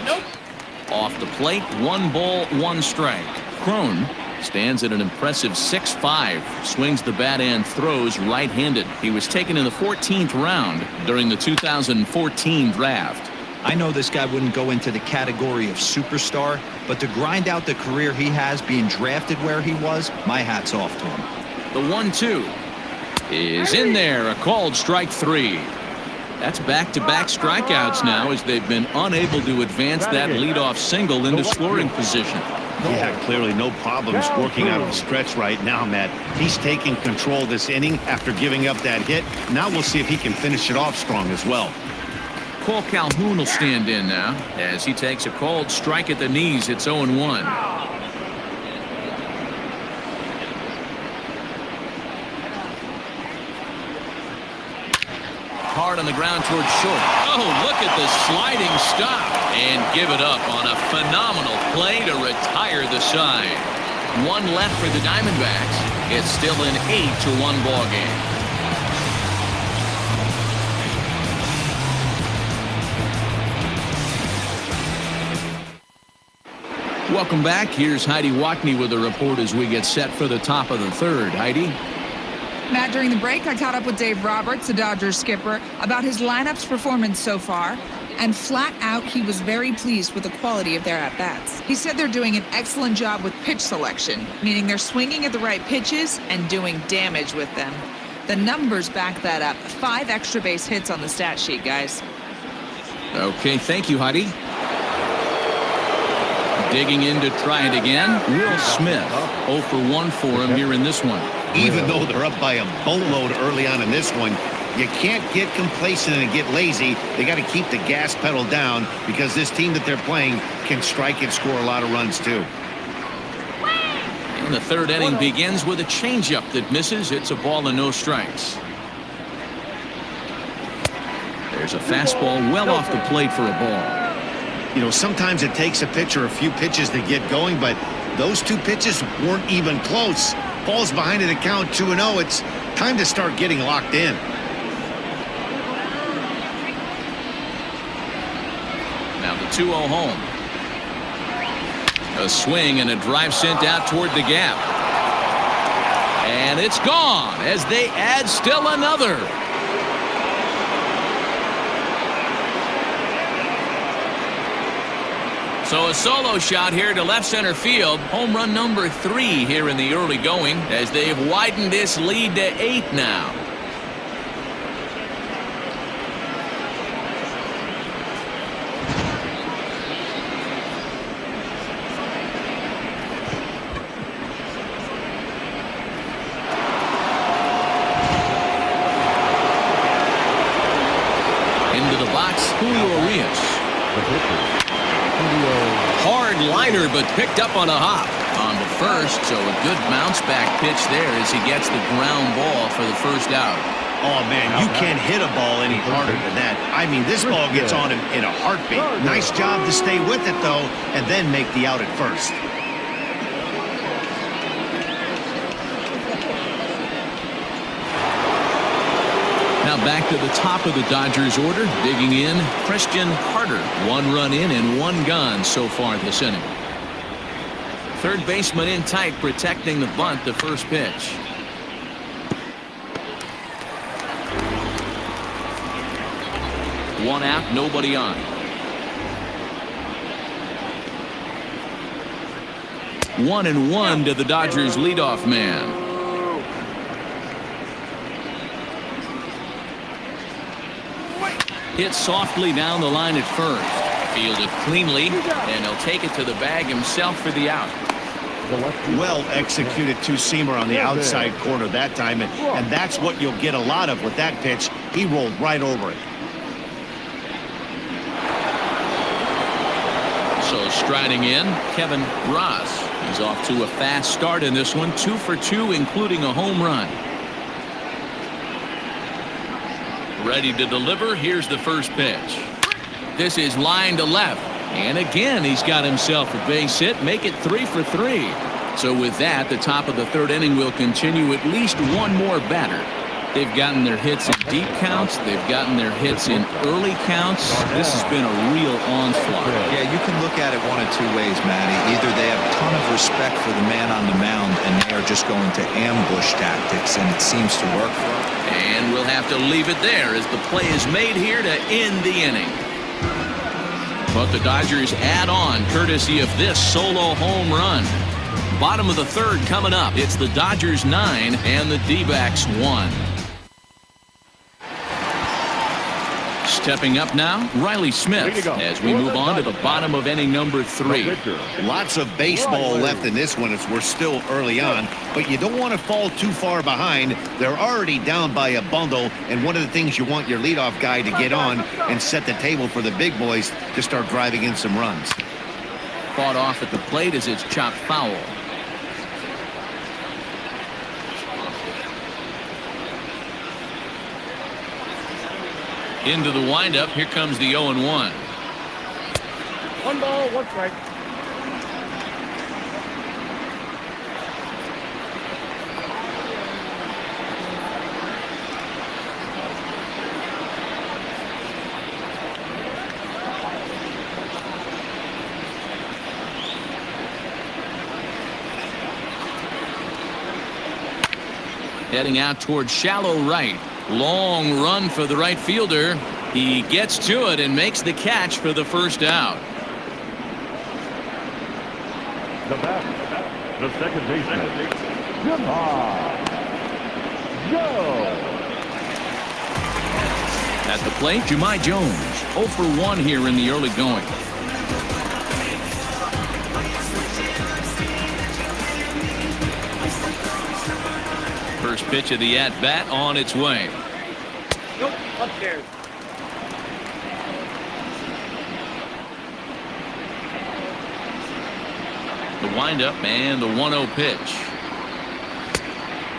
Off the plate, 1 ball, 1 strike. Crone stands at an impressive 6'5", swings the bat and throws right-handed. He was taken in the 14th round during the 2014 draft. I know this guy wouldn't go into the category of superstar, but to grind out the career he has being drafted where he was, my hat's off to him. The 1-2 is in there, a called strike 3. That's back-to-back strikeouts now as they've been unable to advance that leadoff single into scoring position. Yeah, clearly no problems working out of the stretch right now, Matt. He's taking control this inning after giving up that hit. Now we'll see if he can finish it off strong as well. Cole Calhoun will stand in now as he takes a called strike at the knees. It's 0-1. Hard on the ground towards short. Oh, look at the sliding stop and give it up on a phenomenal play to retire the side. 1 left for the Diamondbacks. It's still an 8-1 ball game. Welcome back. Here's Heidi Wackney with a report as we get set for the top of the third. Heidi? Matt, during the break, I caught up with Dave Roberts, the Dodgers skipper, about his lineup's performance so far. And flat out, he was very pleased with the quality of their at-bats. He said they're doing an excellent job with pitch selection, meaning they're swinging at the right pitches and doing damage with them. The numbers back that up. 5 extra base hits on the stat sheet, guys. Okay, thank you, Heidi. Digging in to try it again, Will Smith. 0 for 1 for him here in this one. Even though they're up by a boatload early on in this one, you can't get complacent and get lazy. They got to keep the gas pedal down because this team that they're playing can strike and score a lot of runs too. And the third inning begins with a changeup that misses. It's a ball and no strikes. There's a fastball well off the plate for a ball. You know, sometimes it takes a pitcher a few pitches to get going, but those 2 pitches weren't even close. Ball's behind in the count 2-0. It's time to start getting locked in. Now the 2-0 home. A swing and a drive sent out toward the gap. And it's gone as they add still another. So a solo shot here to left center field. Home run number 3 here in the early going as they've widened this lead to 8 now. Into the box, Julio Urias. Hard liner, but picked up on a hop on the first, so a good bounce back pitch there as he gets the ground ball for the first out. Oh man, you can't hit a ball any harder than that. I mean, this ball gets on him in a heartbeat. Nice job to stay with it though and then make the out at first. Now back to the top of the Dodgers order. Digging in, Christian Carter. 1 run in and 1 gone so far this inning. Third baseman in tight, protecting the bunt, the first pitch. One out, nobody on. One and one to the Dodgers leadoff man. Hit softly down the line at first. Fielded cleanly, and he'll take it to the bag himself for the out. Well executed two-seamer on the outside corner that time, and that's what you'll get a lot of with that pitch. He rolled right over it. So striding in, Kevin Ross. He's off to a fast start in this one, 2 for 2, including a home run. Ready to deliver. Here's the first pitch. This is line to left. And again, he's got himself a base hit. Make it 3 for 3. So with that, the top of the third inning will continue at least one more batter. They've gotten their hits in deep counts. They've gotten their hits in early counts. This has been a real onslaught. Yeah, you can look at it one of two ways, Matty. Either they have a ton of respect for the man on the mound, and they are just going to ambush tactics, and it seems to work for them. And we'll have to leave it there as the play is made here to end the inning. But the Dodgers add on courtesy of this solo home run. Bottom of the third coming up. It's the Dodgers 9 and the D-backs 1. Stepping up now, Riley Smith, as we move on to the bottom of inning number 3. Lots of baseball left in this one as we're still early on, but you don't want to fall too far behind. They're already down by a bundle, and one of the things you want your leadoff guy to get on and set the table for the big boys to start driving in some runs. Fought off at the plate as it's chopped foul. Into the windup. Here comes the 0-1. 1 ball, 1 strike. Heading out towards shallow right. Long run for the right fielder. He gets to it and makes the catch for the first out. The bat, the second baseman, Joe. At the plate, Jahmai Jones, 0 for 1 here in the early going. First pitch of the at-bat on its way. Nope, upstairs. The windup and the 1-0 pitch.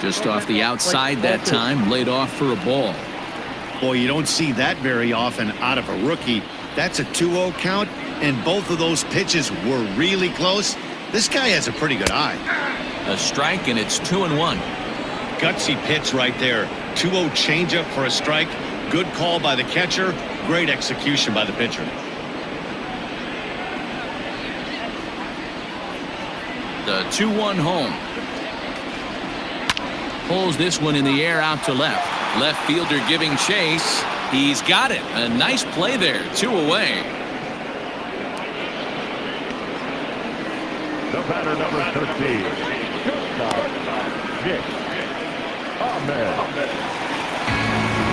Just off the outside that time, laid off for a ball. Boy, you don't see that very often out of a rookie. That's a 2-0 count, and both of those pitches were really close. This guy has a pretty good eye. A strike, and it's 2-1. Gutsy pitch right there. 2-0 changeup for a strike. Good call by the catcher. Great execution by the pitcher. The 2-1 home. Pulls this one in the air out to left. Left fielder giving chase. He's got it. A nice play there. 2 away. The batter, number 13, Nick Ahmed.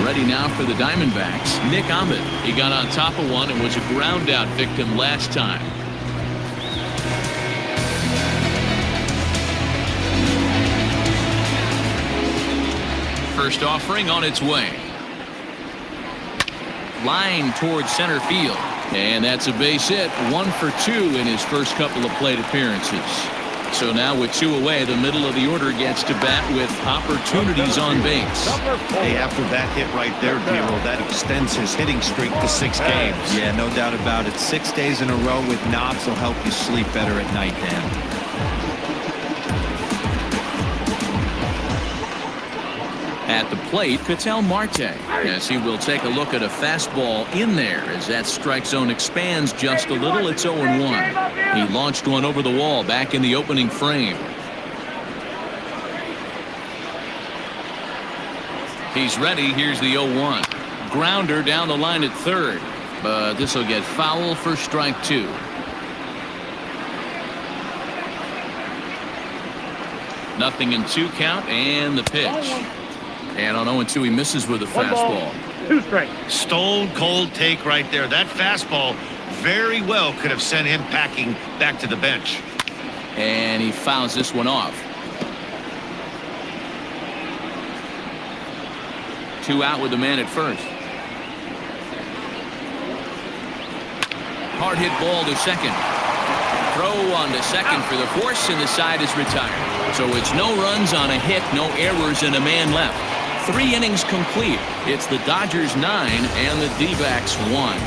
Ready now for the Diamondbacks. Nick Ahmed. He got on top of one and was a ground out victim last time. First offering on its way. Line towards center field. And that's a base hit. 1 for 2 in his first couple of plate appearances. So now with 2 away, the middle of the order gets to bat with opportunities on base. Hey, after that hit right there, Dero, that extends his hitting streak to 6 games. Yeah, no doubt about it. 6 days in a row with knocks will help you sleep better at night, Dan. At the plate, Ketel Marte, as he will take a look at a fastball in there as that strike zone expands just a little. It's 0-1. He launched one over the wall back in the opening frame. He's ready. Here's the 0-1. grounder down the line at third, but this will get foul for strike 2. Nothing in 2 count, and the pitch. And on 0-2, he misses with a fastball. 2 strikes. Stone cold take right there. That fastball very well could have sent him packing back to the bench. And he fouls this one off. 2 out with the man at first. Hard hit ball to second. Throw on to second for the force, and the side is retired. So it's no runs on a hit, no errors, and a man left. 3 innings complete. It's the Dodgers 9 and the D-backs 1.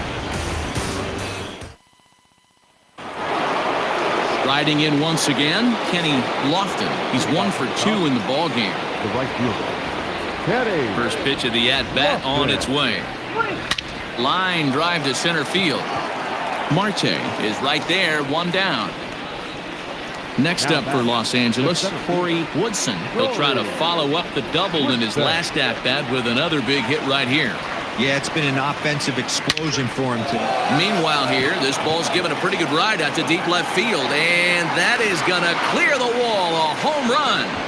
Riding in once again, Kenny Lofton. He's 1 for 2 in the ball game. The right fielder. First pitch of the at-bat on its way. Line drive to center field. Marte is right there, 1 down. Next up for Los Angeles, Corey Woodson. He'll try to follow up the double in his last at-bat with another big hit right here. Yeah, it's been an offensive explosion for him today. Meanwhile here, this ball's given a pretty good ride out to deep left field, and that is going to clear the wall, a home run.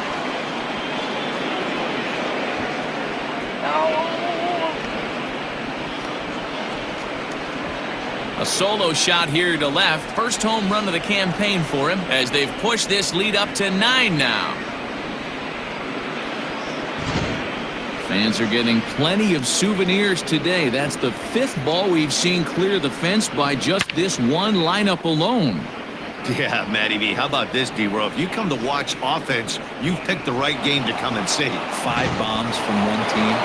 A solo shot here to left. First home run of the campaign for him as they've pushed this lead up to 9 now. Fans are getting plenty of souvenirs today. That's the 5th ball we've seen clear the fence by just this one lineup alone. Yeah, Matty V. How about this, D-Row? If you come to watch offense, you've picked the right game to come and see. 5 bombs from one team.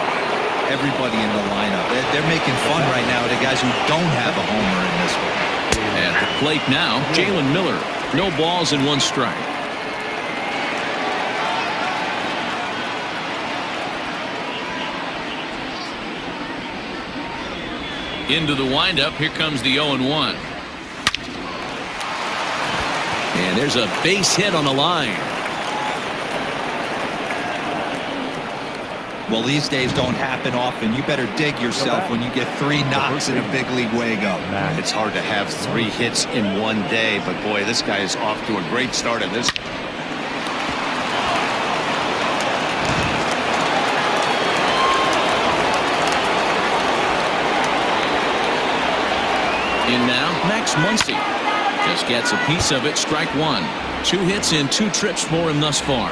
Everybody in the lineup. They're making fun right now of the guys who don't have a homer in this one. At the plate now, Jalen Miller. No balls and 1 strike. Into the windup. Here comes the 0-1. And there's a base hit on the line. Well, these days don't happen often. You better dig yourself when you get 3 knocks in a big league Wago. It's hard to have 3 hits in one day, but boy, this guy is off to a great start in this. In now, Max Muncy. Just gets a piece of it, strike 1. 2 hits in 2 trips for him thus far.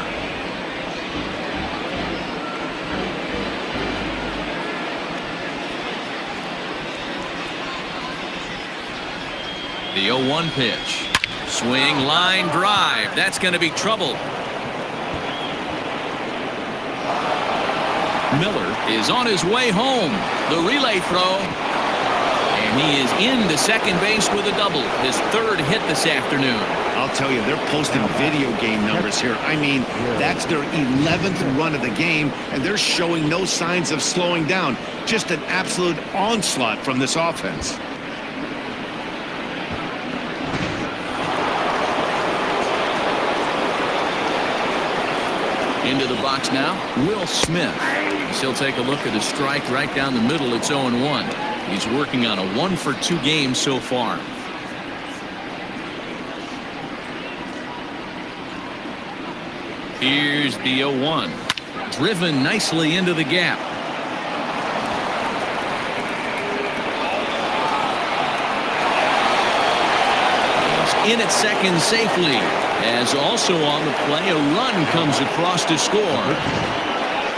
The 0-1 pitch. Swing, line, drive. That's going to be trouble. Miller is on his way home. The relay throw. And he is into second base with a double. His 3rd hit this afternoon. I'll tell you, they're posting video game numbers here. I mean, that's their 11th run of the game, and they're showing no signs of slowing down. Just an absolute onslaught from this offense. Into the box now, Will Smith. He'll take a look at a strike right down the middle. It's 0-1. He's working on a 1 for 2 game so far. Here's the 0-1. Driven nicely into the gap. He's in at second safely. As also on the play, a run comes across to score.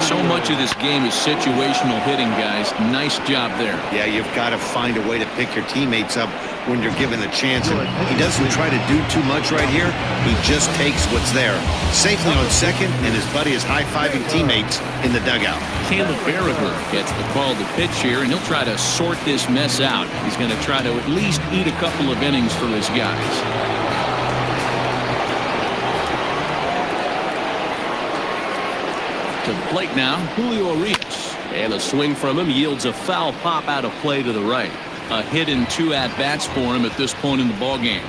So much of this game is situational hitting, guys. Nice job there. Yeah, you've got to find a way to pick your teammates up when you're given a chance. And he doesn't try to do too much right here. He just takes what's there. Safely on second, and his buddy is high-fiving teammates in the dugout. Caleb Berriger gets the call to pitch here, and he'll try to sort this mess out. He's going to try to at least eat a couple of innings for his guys. To the plate now, Julio Urias. And a swing from him yields a foul pop out of play to the right. A hit in 2 at-bats for him at this point in the ballgame.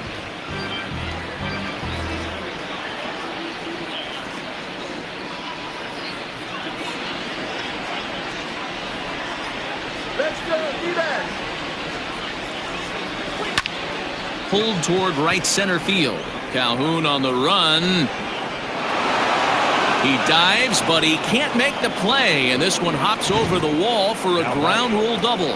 pulled toward right center field. Calhoun on the run. He dives, but he can't make the play, and this one hops over the wall for a ground rule double.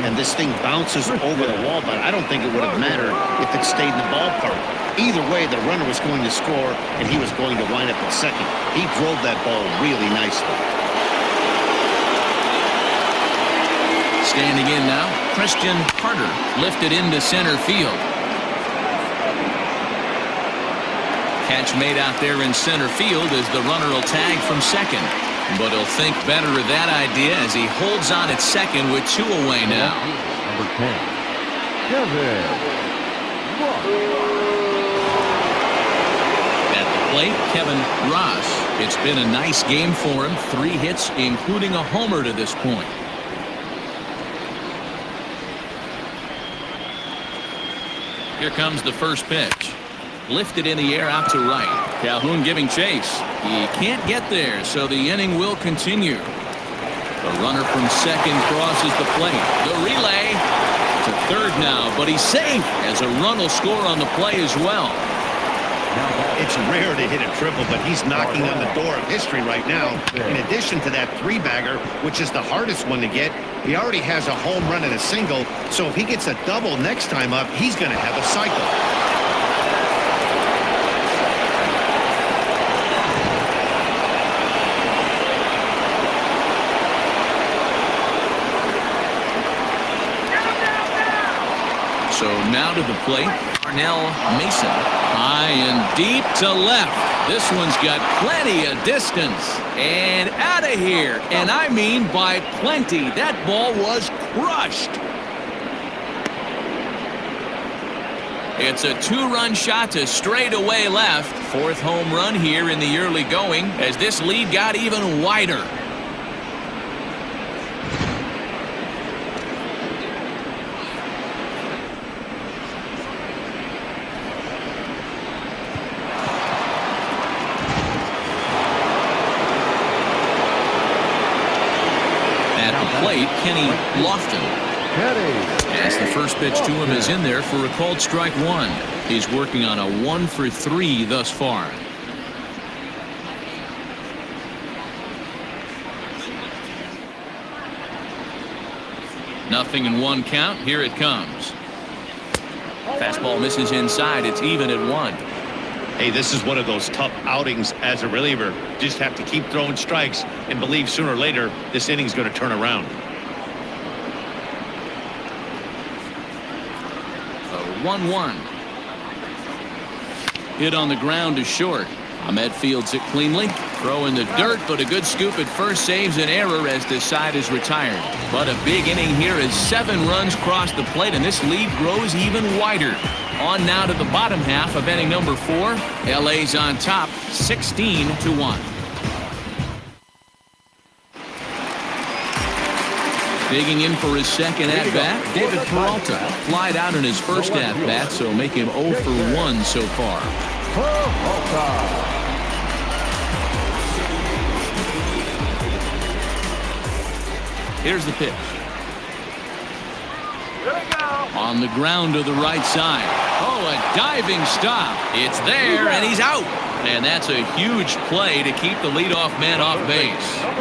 And this thing bounces over the wall, but I don't think it would have mattered if it stayed in the ballpark. Either way, the runner was going to score, and he was going to wind up at second. He drove that ball really nicely. Standing in now, Christian Carter lifted into center field. Catch made out there in center field as the runner will tag from second. But he'll think better of that idea as he holds on at second with 2 away now. Number 10, Kevin At the plate, Kevin Ross. It's been a nice game for him. 3 hits, including a homer to this point. Here comes the first pitch. Lifted in the air out to right. Calhoun giving chase. He can't get there, so the inning will continue. The runner from second crosses the plate. The relay to third now, but he's safe as a run will score on the play as well. It's rare to hit a triple, but he's knocking on the door of history right now. In addition to that 3-bagger, which is the hardest one to get, he already has a home run and a single, so if he gets a double next time up, he's going to have a cycle. So now to the plate, Darnell Mason. High and deep to left. This one's got plenty of distance. And out of here. And I mean by plenty. That ball was crushed. It's a 2-run shot to straightaway left. 4th home run here in the early going as this lead got even wider. Plate, Kenny Lofton. As the first pitch to him is in there for a called strike 1. He's working on a 1 for 3 thus far. Nothing in 1 count. Here it comes. Fastball misses inside. It's even at 1. Hey, this is one of those tough outings as a reliever. Just have to keep throwing strikes and believe sooner or later this inning's going to turn around. A 1-1. Hit on the ground to short. Ahmed fields it cleanly. Throw in the dirt, but a good scoop at first saves an error as this side is retired. But a big inning here as 7 runs cross the plate, and this lead grows even wider. On now to the bottom half of inning number 4. LA's on top, 16-1. Digging in for his second at-bat, David Peralta. Flied out in his first at-bat, so make him 0 for 1 so far. Here's the pitch. On the ground to the right side. Oh, a diving stop. It's there, and he's out. And that's a huge play to keep the leadoff man off base.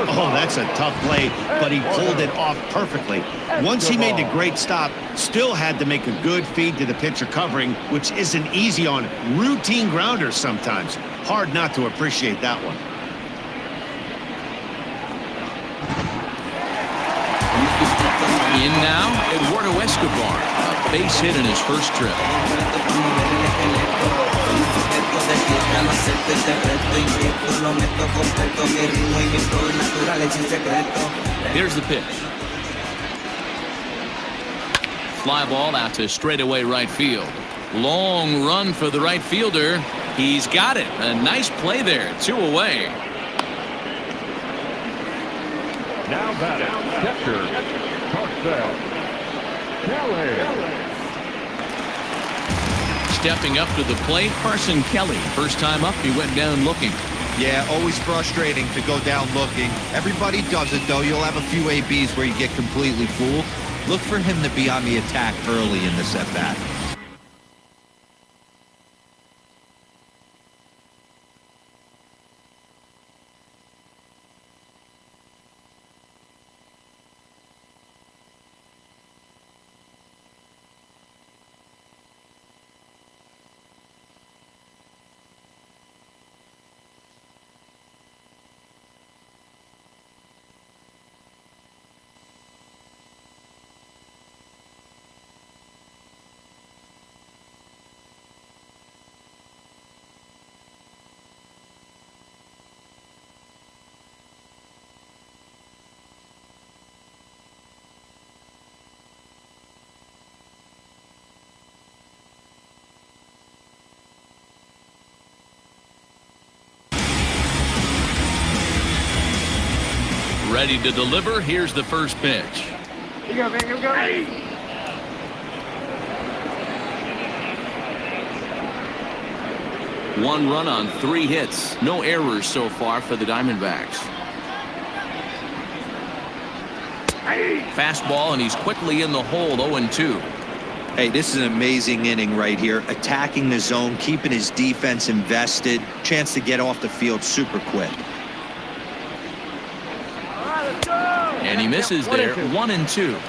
Oh, that's a tough play, but he pulled it off perfectly. Once he made the great stop, still had to make a good feed to the pitcher covering, which isn't easy on routine grounders sometimes. Hard not to appreciate that one. In now, Eduardo Escobar. A base hit in his first trip. Here's the pitch. Fly ball out to straightaway right field. Long run for the right fielder. He's got it. A nice play there. 2 away. Now batting, catcher, Kelly. Stepping up to the plate, Carson Kelly. First time up, he went down looking. Yeah, always frustrating to go down looking. Everybody does it, though. You'll have a few ABs where you get completely fooled. Look for him to be on the attack early in this at-bat. Ready to deliver. Here's the first pitch. Here you go, man. Here we go. Hey. One run on 3 hits. No errors so far for the Diamondbacks. Fastball, and he's quickly in the hole, 0-2. Hey, this is an amazing inning right here. Attacking the zone, keeping his defense invested. Chance to get off the field super quick. All right, let's go. And he misses there, 1-2.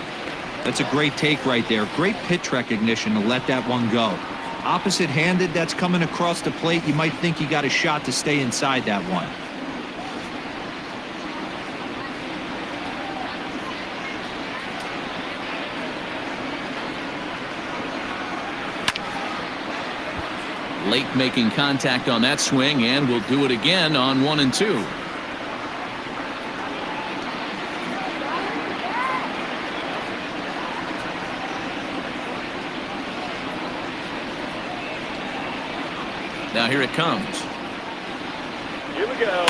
That's a great take right there. Great pitch recognition to let that one go. Opposite-handed, that's coming across the plate. You might think you got a shot to stay inside that one. Late making contact on that swing, and will do it again on 1-2. Now here it comes. Here we go.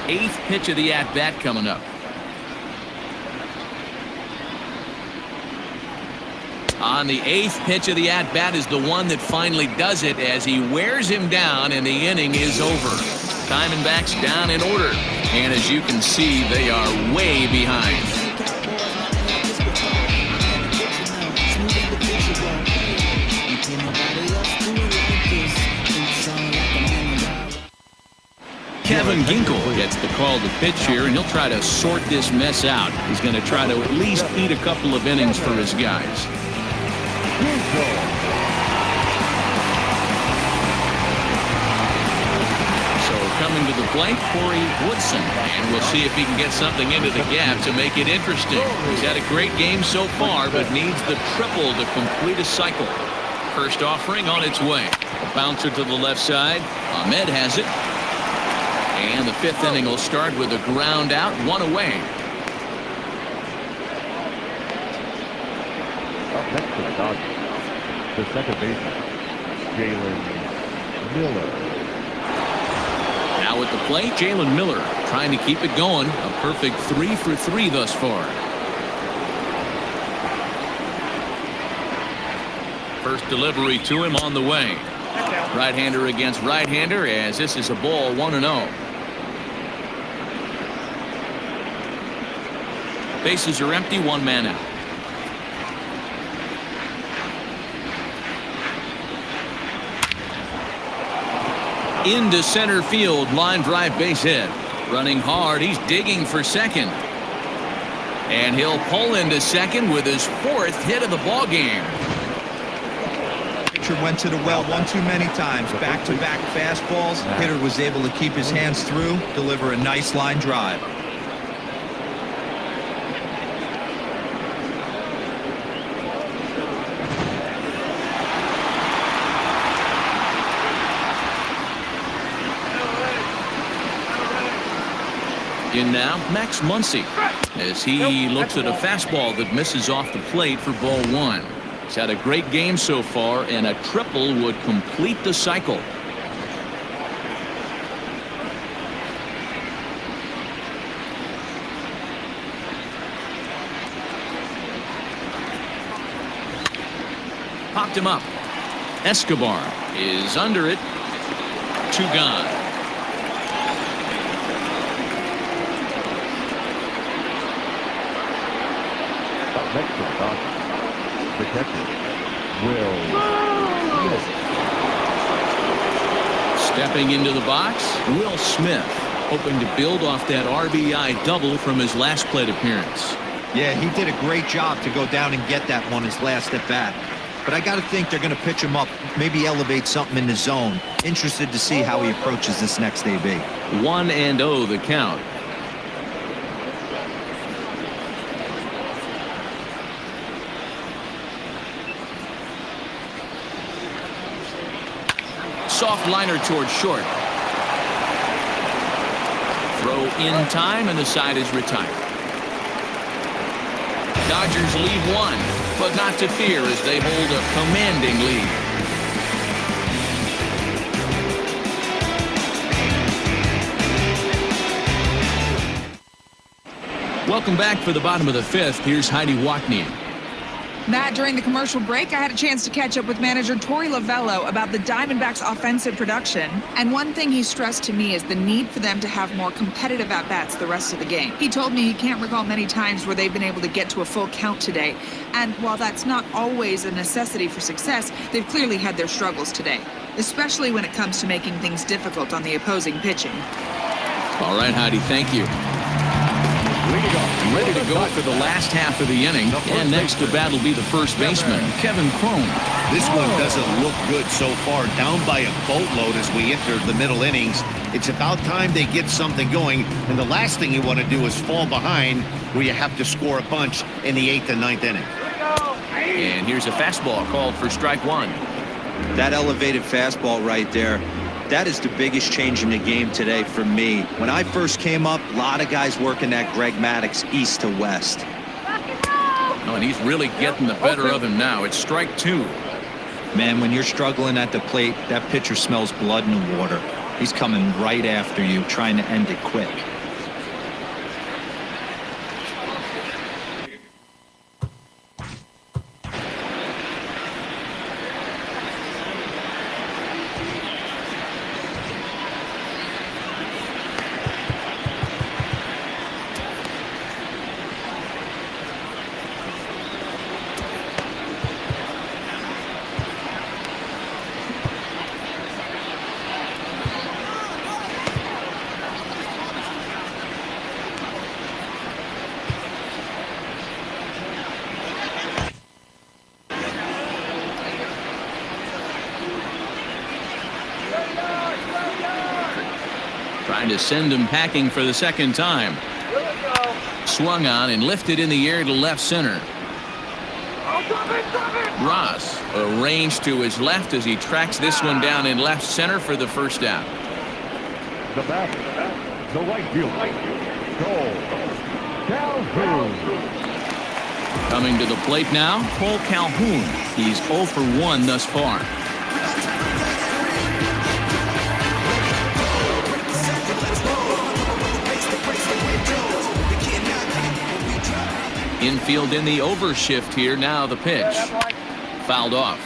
Eighth pitch of the at-bat coming up. On the 8th pitch of the at-bat is the one that finally does it as he wears him down, and the inning is over. Diamondbacks down in order, and as you can see, they are way behind. Kevin Ginkel gets the call to pitch here, and he'll try to sort this mess out. He's going to try to at least eat a couple of innings for his guys. So coming to the plate, Corey Woodson, and we'll see if he can get something into the gap to make it interesting. He's had a great game so far, but needs the triple to complete a cycle. First offering on its way. A bouncer to the left side. Ahmed has it. And the 5th inning will start with a ground out, 1 away. Up next for the Dodgers, the second baseman, Jalen Miller. Now at the plate, Jalen Miller trying to keep it going. A perfect 3 for 3 thus far. First delivery to him on the way. Right-hander against right-hander, as this is a ball 1-0. Bases are empty, 1 man out. Into center field, line drive, base hit. Running hard, he's digging for second. And he'll pull into second with his 4th hit of the ball game. Pitcher went to the well one too many times. Back-to-back fastballs. Hitter was able to keep his hands through, deliver a nice line drive. In now, Max Muncy, as he looks at a fastball that misses off the plate for ball 1. He's had a great game so far, and a triple would complete the cycle. Popped him up. Escobar is under it. 2 gone. Next to the Dodgers, the catcher, Will Smith. Stepping into the box, Will Smith, hoping to build off that RBI double from his last plate appearance. Yeah, he did a great job to go down and get that one his last at bat. But I got to think they're going to pitch him up, maybe elevate something in the zone. Interested to see how he approaches this next AB. 1-0 the count. Soft liner towards short. Throw in time, and the side is retired. Dodgers lead 1, but not to fear as they hold a commanding lead. Welcome back for the bottom of the 5th. Here's Heidi Wackney. Matt, during the commercial break, I had a chance to catch up with manager Torey Lovello about the Diamondbacks' offensive production. And one thing he stressed to me is the need for them to have more competitive at-bats the rest of the game. He told me he can't recall many times where they've been able to get to a full count today. And while that's not always a necessity for success, they've clearly had their struggles today, especially when it comes to making things difficult on the opposing pitching. All right, Heidi, thank you. Ready to go for the last half of the inning. And next to bat will be the first baseman, Kevin Cron. This one doesn't look good so far. Down by a boatload as we enter the middle innings. It's about time they get something going. And the last thing you want to do is fall behind where you have to score a bunch in the 8th and 9th inning. And here's a fastball called for strike 1. That elevated fastball right there. That is the biggest change in the game today for me. When I first came up, a lot of guys working that Greg Maddux east to west. Oh, and he's really getting the better of him now. It's strike 2. Man, when you're struggling at the plate, that pitcher smells blood in the water. He's coming right after you, trying to end it quick. Trying to send him packing for the second time. Swung on and lifted in the air to left center. Ross arranged to his left as he tracks this one down in left center for the first out. The batter, the right fielder, Cole Calhoun. Coming to the plate now, Cole Calhoun. He's 0 for 1 thus far. Infield in the overshift here. Now the pitch. Fouled off.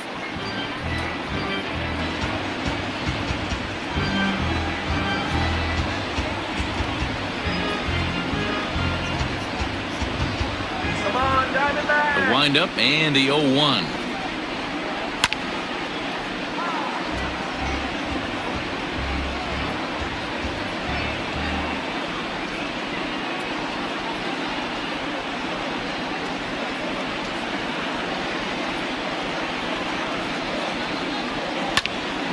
Come on, Diamondbacks. The windup and the 0-1.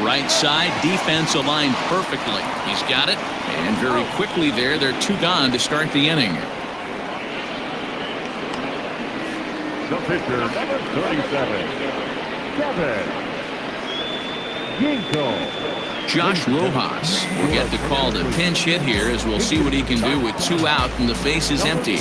Right side, defense aligned perfectly. He's got it, and very quickly there, they're 2 gone to start the inning. The pitcher, number 37, Kevin Ginko. Josh Rojas will get the call to pinch hit here, as we'll see what he can do with 2 out and the base is empty.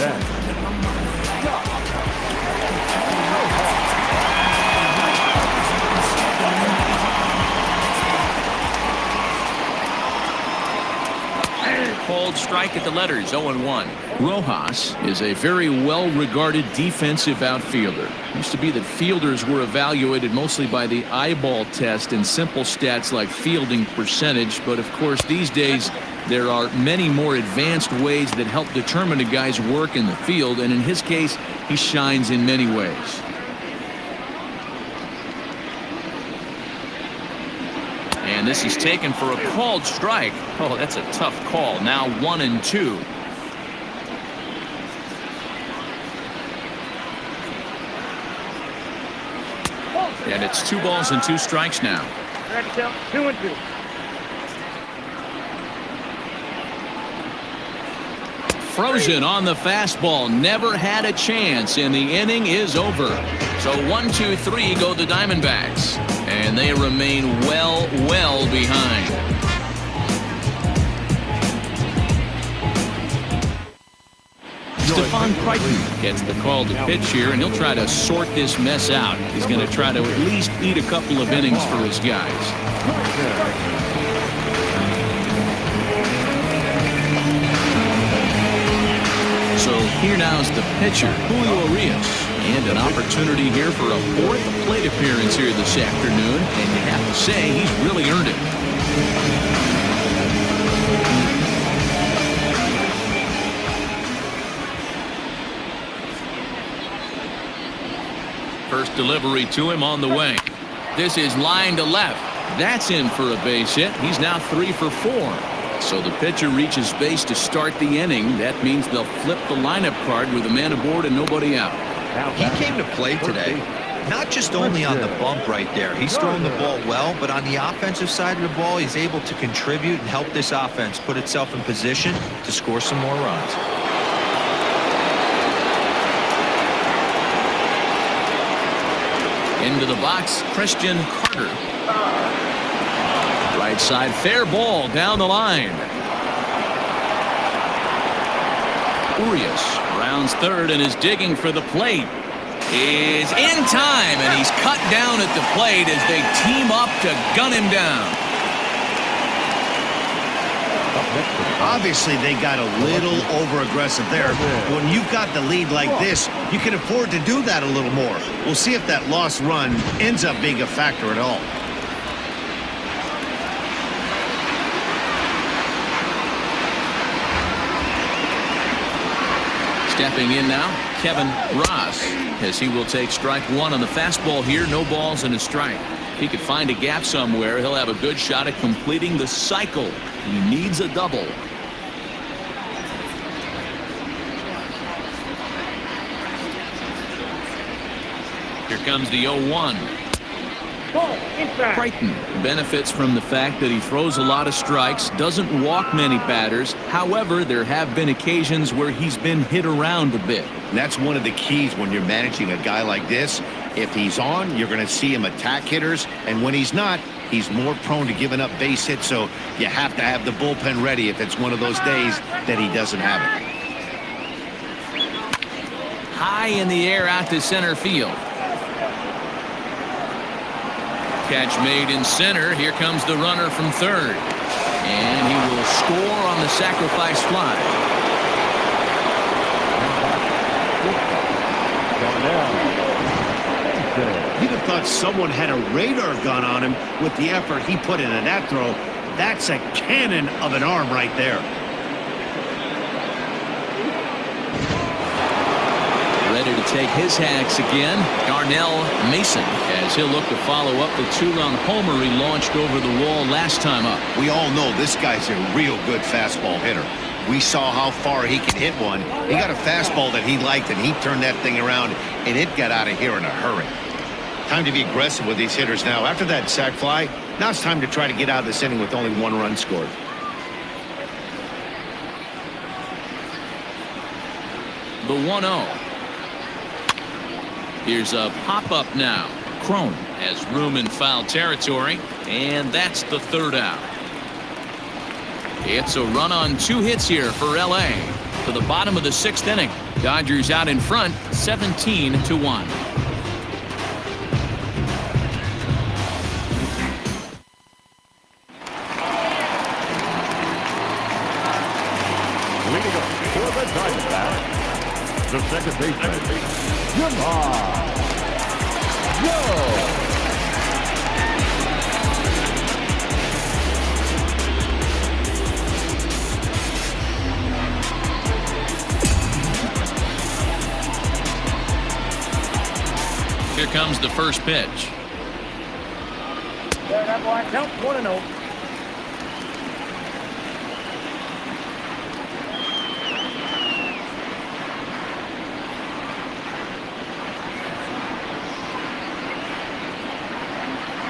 Called strike at the letters, 0-1. Rojas is a very well-regarded defensive outfielder. Used to be that fielders were evaluated mostly by the eyeball test and simple stats like fielding percentage, but of course these days there are many more advanced ways that help determine a guy's work in the field, and in his case he shines in many ways. And this is taken for a called strike. Oh, that's a tough call. Now 1-2. And it's 2 balls and 2 strikes now. 2-2. Frozen on the fastball. Never had a chance, and the inning is over. So 1-2-3 go the Diamondbacks, and they remain well behind. Stephon Crichton gets the call to pitch here, and he'll try to sort this mess out. He's going to try to at least eat a couple of innings for his guys. So here now is the pitcher, Julio Urias, and an opportunity here for a 4th plate appearance here this afternoon, and you have to say he's really earned it. First delivery to him on the way. This is line to left. That's in for a base hit. He's now 3 for 4. So the pitcher reaches base to start the inning. That means they'll flip the lineup card with a man aboard and nobody out. He came to play today, not just only on the bump right there. He's throwing the ball well, but on the offensive side of the ball, he's able to contribute and help this offense put itself in position to score some more runs. Into the box, Christian Carter. Right side, fair ball down the line. Urias rounds third and is digging for the plate. Is in time, and he's cut down at the plate as they team up to gun him down. Obviously, they got a little over-aggressive there. When you've got the lead like this, you can afford to do that a little more. We'll see if that lost run ends up being a factor at all. Stepping in now, Kevin Ross, as he will take strike 1 on the fastball here. No balls and a strike. If he could find a gap somewhere, he'll have a good shot at completing the cycle. He needs a double. Here comes the 0-1. Crichton benefits from the fact that he throws a lot of strikes, doesn't walk many batters. However, there have been occasions where he's been hit around a bit. And that's one of the keys when you're managing a guy like this. If he's on, you're going to see him attack hitters, and when he's not, he's more prone to giving up base hits, so you have to have the bullpen ready if it's one of those days that he doesn't have it. High in the air out to center field. Catch made in center. Here comes the runner from third. And he will score on the sacrifice fly. You'd have thought someone had a radar gun on him with the effort he put into that throw. That's a cannon of an arm right there. Ready to take his hacks again, Darnell Mason, as he'll look to follow up the two-run homer he launched over the wall last time up. We all know this guy's a real good fastball hitter. We saw how far he can hit one. He got a fastball that he liked, and he turned that thing around, and it got out of here in a hurry. Time to be aggressive with these hitters now. After that sac fly, now it's time to try to get out of this inning with only one run scored. The 1-0. Here's a pop-up now. Crone has room in foul territory, and that's the third out. It's a run on 2 hits here for L.A. to the bottom of the 6th inning. Dodgers out in front, 17-1. Leading up for the Diamondbacks, the second baseman, Here comes the first pitch. Count 1-0.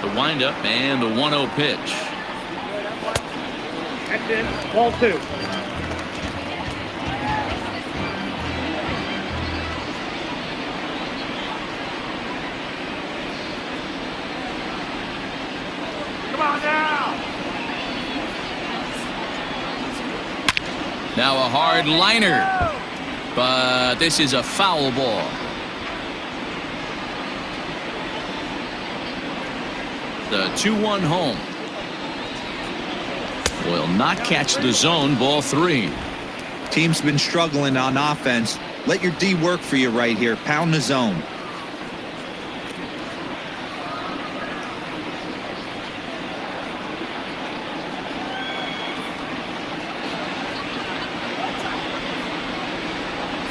The windup and the 1-0 pitch. That's it. Ball 2. Come on now. Now a hard liner, but this is a foul ball. The 2-1 home will not catch the zone. Ball 3. Team's been struggling on offense. Let your D work for you right here. Pound the zone.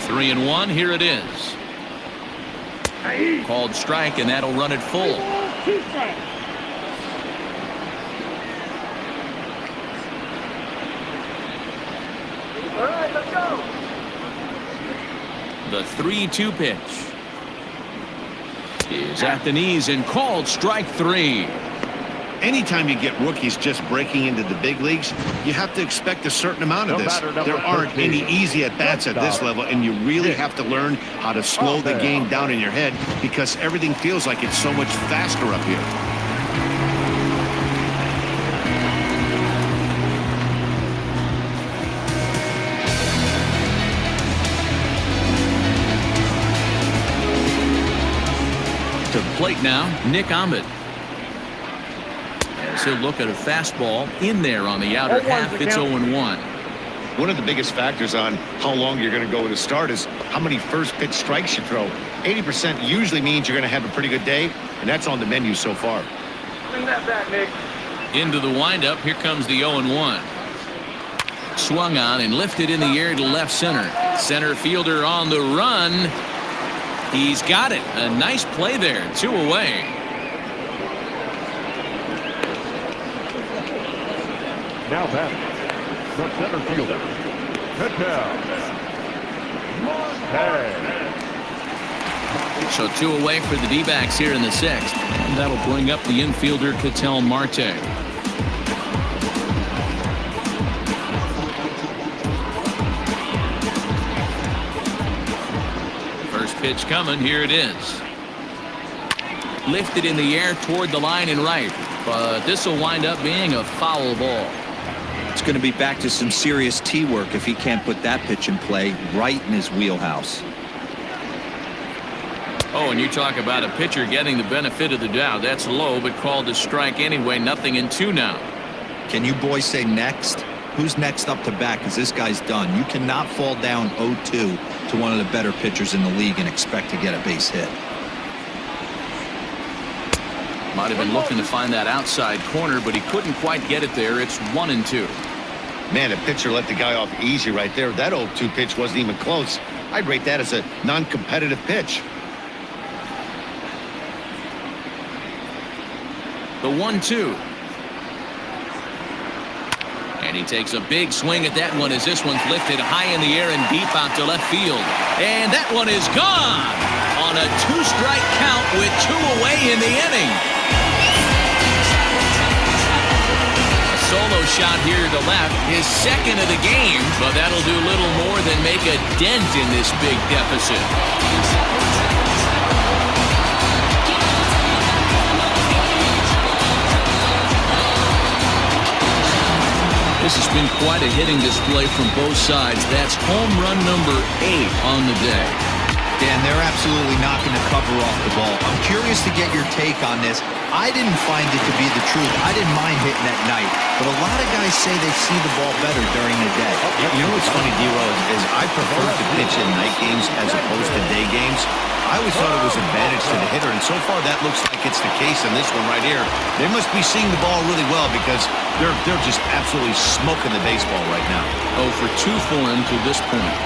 Three and 1. Here it is. Called strike, and that'll run it full. All right, let's go. The 3-2 pitch is at the knees and called strike 3. Anytime you get rookies just breaking into the big leagues, you have to expect a certain amount of this. There aren't any easy at-bats at this level, and you really have to learn how to slow the game down in your head because everything feels like it's so much faster up here. To the plate now, Nick Ahmed. As he'll look at a fastball in there on the outer half. It's 0-1. One of the biggest factors on how long you're going to go to start is how many first pitch strikes you throw. 80% usually means you're going to have a pretty good day, and that's on the menu so far. Bring that back, Nick. Into the windup. Here comes the 0-1. Swung on and lifted in the air to left center. Center fielder on the run. He's got it. A nice play there. 2 away. now batting, the center fielder, Patel. So 2 away for the D-backs here in the 6th. And that'll bring up the infielder, Ketel Marte. First pitch coming. Here it is. Lifted in the air toward the line and right. But this will wind up being a foul ball. It's going to be back to some serious tee work if he can't put that pitch in play right in his wheelhouse. Oh, and you talk about a pitcher getting the benefit of the doubt. That's low, but called a strike anyway. 0-2 now. Can you boys say next? Who's next up to bat? Because this guy's done. You cannot fall down 0-2 to one of the better pitchers in the league and expect to get a base hit. Might have been looking to find that outside corner, but he couldn't quite get it there. It's 1-2. Man, the pitcher let the guy off easy right there. That 0-2 pitch wasn't even close. I'd rate that as a non-competitive pitch. The 1-2. And he takes a big swing at that one as this one's lifted high in the air and deep out to left field. And that one is gone on a 2-strike count with 2 away in the inning. A solo shot here to left, his 2nd of the game, but that'll do little more than make a dent in this big deficit. This has been quite a hitting display from both sides. That's home run number 8 on the day. Dan, they're absolutely knocking the cover off the ball. I'm curious to get your take on this. I didn't find it to be the truth. I didn't mind hitting at night, but a lot of guys say they see the ball better during the day. You know what's funny, D-Roll, is I prefer to pitch in night games as opposed to day games. I always thought it was an advantage to the hitter, and so far that looks like it's the case in this one right here. They must be seeing the ball really well because they're just absolutely smoking the baseball right now. 0 for 2 for him to this point.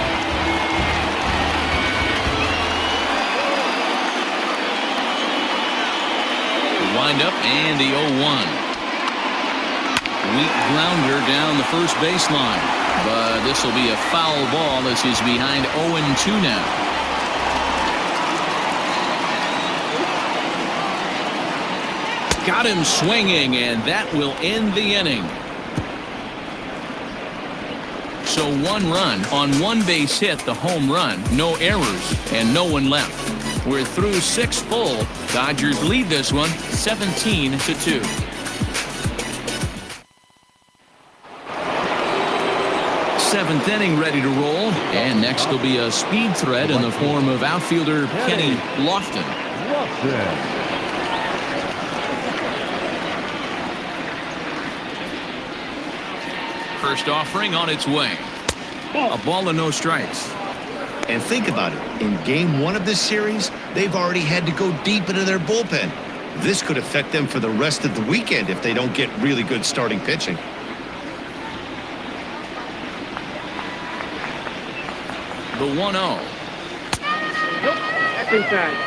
Wind up and the 0-1. Weak grounder down the first baseline, but this will be a foul ball as he's behind 0-2 now. Got him swinging, and that will end the inning. So 1 run on 1 base hit, the home run, no errors, and no one left. We're through 6 full. Dodgers lead this one 17-2. Seventh inning ready to roll, and next will be a speed threat in the form of outfielder Kenny Lofton. First offering on its way. A ball and no strikes. And think about it. In game 1 of this series, they've already had to go deep into their bullpen. This could affect them for the rest of the weekend if they don't get really good starting pitching. The 1-0.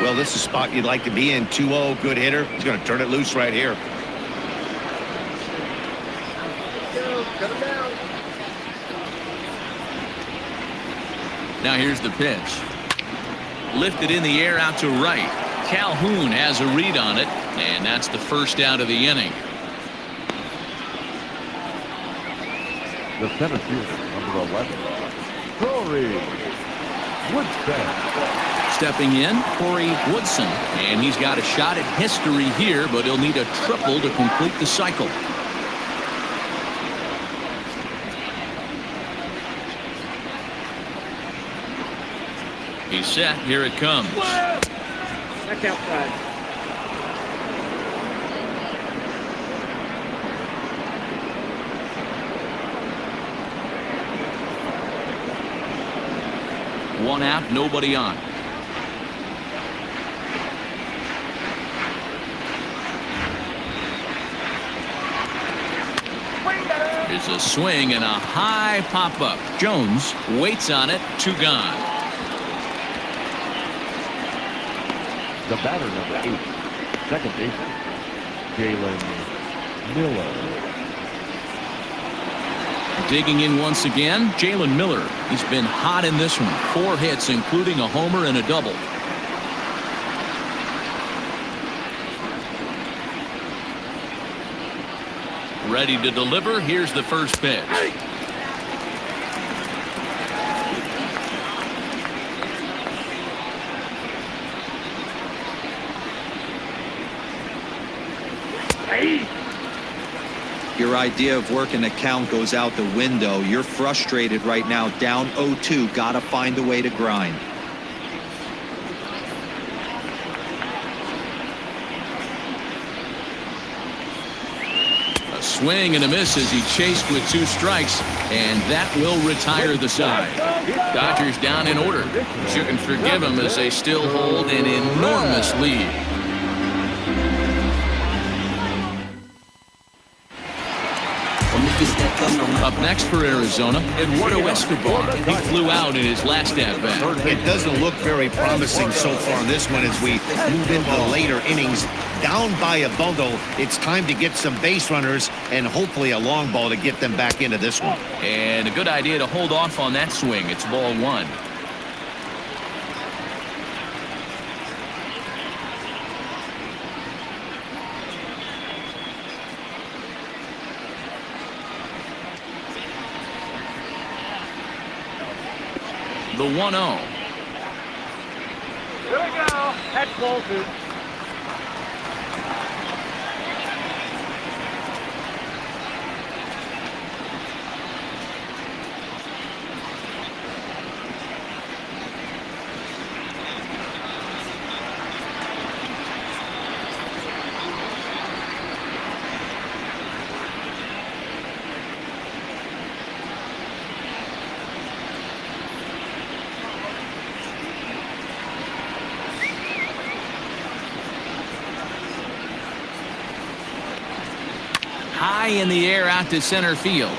Well, this is a spot you'd like to be in. 2-0, good hitter. He's going to turn it loose right here. Now here's the pitch. Lifted in the air out to right. Calhoun has a read on it, and that's the first out of the inning. The center fielder, number 11, Corey Woodson. Stepping in, Corey Woodson, and he's got a shot at history here, but he'll need a triple to complete the cycle. He's set. Here it comes. Back outside. One out, nobody on. There's a swing and a high pop-up. Jones waits on it. 2 gone. The batter, number 8, second baseman, Jalen Miller. Digging in once again, Jalen Miller. He's been hot in this one. 4 hits, including a homer and a double. Ready to deliver. Here's the first pitch. Your idea of working the count goes out the window. You're frustrated right now, down 0-2. Got to find a way to grind. A swing and a miss as he chased with 2 strikes, and that will retire the side. Dodgers down in order. But you can forgive them as they still hold an enormous lead. Up next for Arizona, Eduardo Escobar. He flew out in his last at-bat. It doesn't look very promising so far in this one as we move into the later innings. Down by a bundle, it's time to get some base runners and hopefully a long ball to get them back into this one. And a good idea to hold off on that swing. It's ball 1. The 1-0. Here we go. That's ball 2. High in the air out to center field.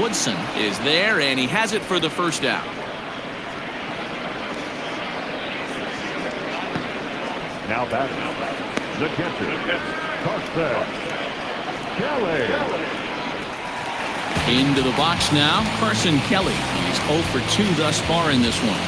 Woodson is there, and he has it for the first out. Now batting, the catcher, Carson Kelly. Into the box now, Carson Kelly. He's 0 for 2 thus far in this one.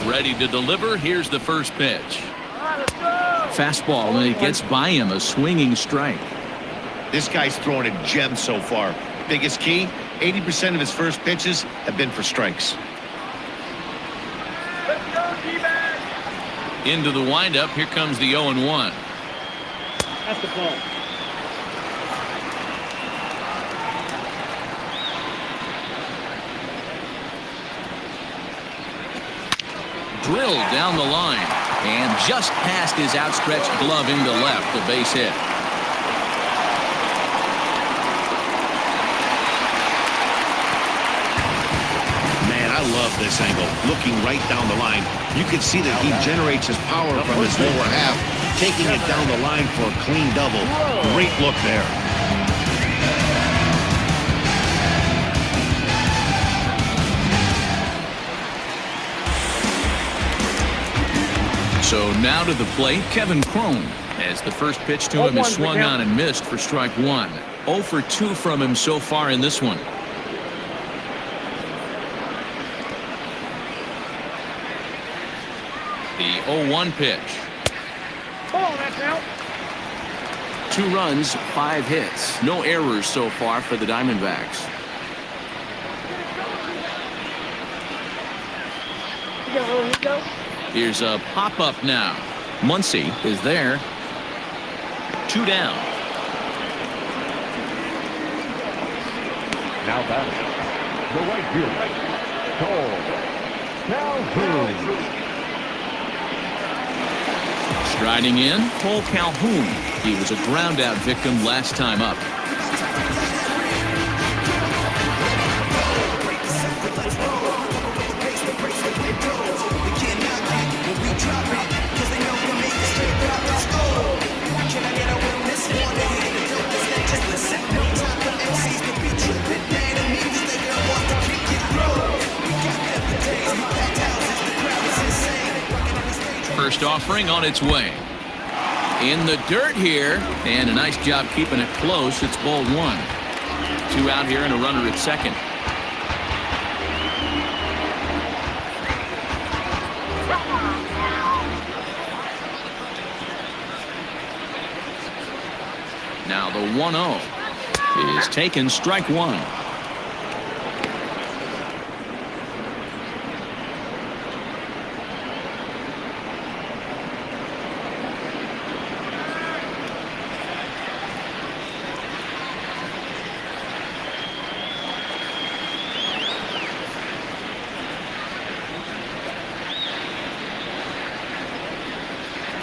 Ready to deliver. Here's the first pitch. Fastball, and it gets by him, a swinging strike. This guy's throwing a gem so far. Biggest key, 80% of his first pitches have been for strikes. Into the windup. Here comes the 0-1. That's the ball. Drilled down the line and just past his outstretched glove into left, the base hit. Man, I love this angle. Looking right down the line, you can see that he generates his power from his lower half, taking it down the line for a clean double. Great look there. So now to the plate, Kevin Crone, as the first pitch to him is swung on and missed for strike 1. 0 for 2 from him so far in this one. The 0-1 pitch. Oh, that's out. 2 runs, 5 hits. No errors so far for the Diamondbacks. Here we go. Here's a pop-up now. Muncy is there. 2 down. Now batting, the right fielder, Cole Calhoun. Striding in, Cole Calhoun. He was a ground-out victim last time up. First offering on its way. In the dirt here, and a nice job keeping it close. It's ball 1. 2 out here and a runner at second. Now the 1-0 is taken, strike 1.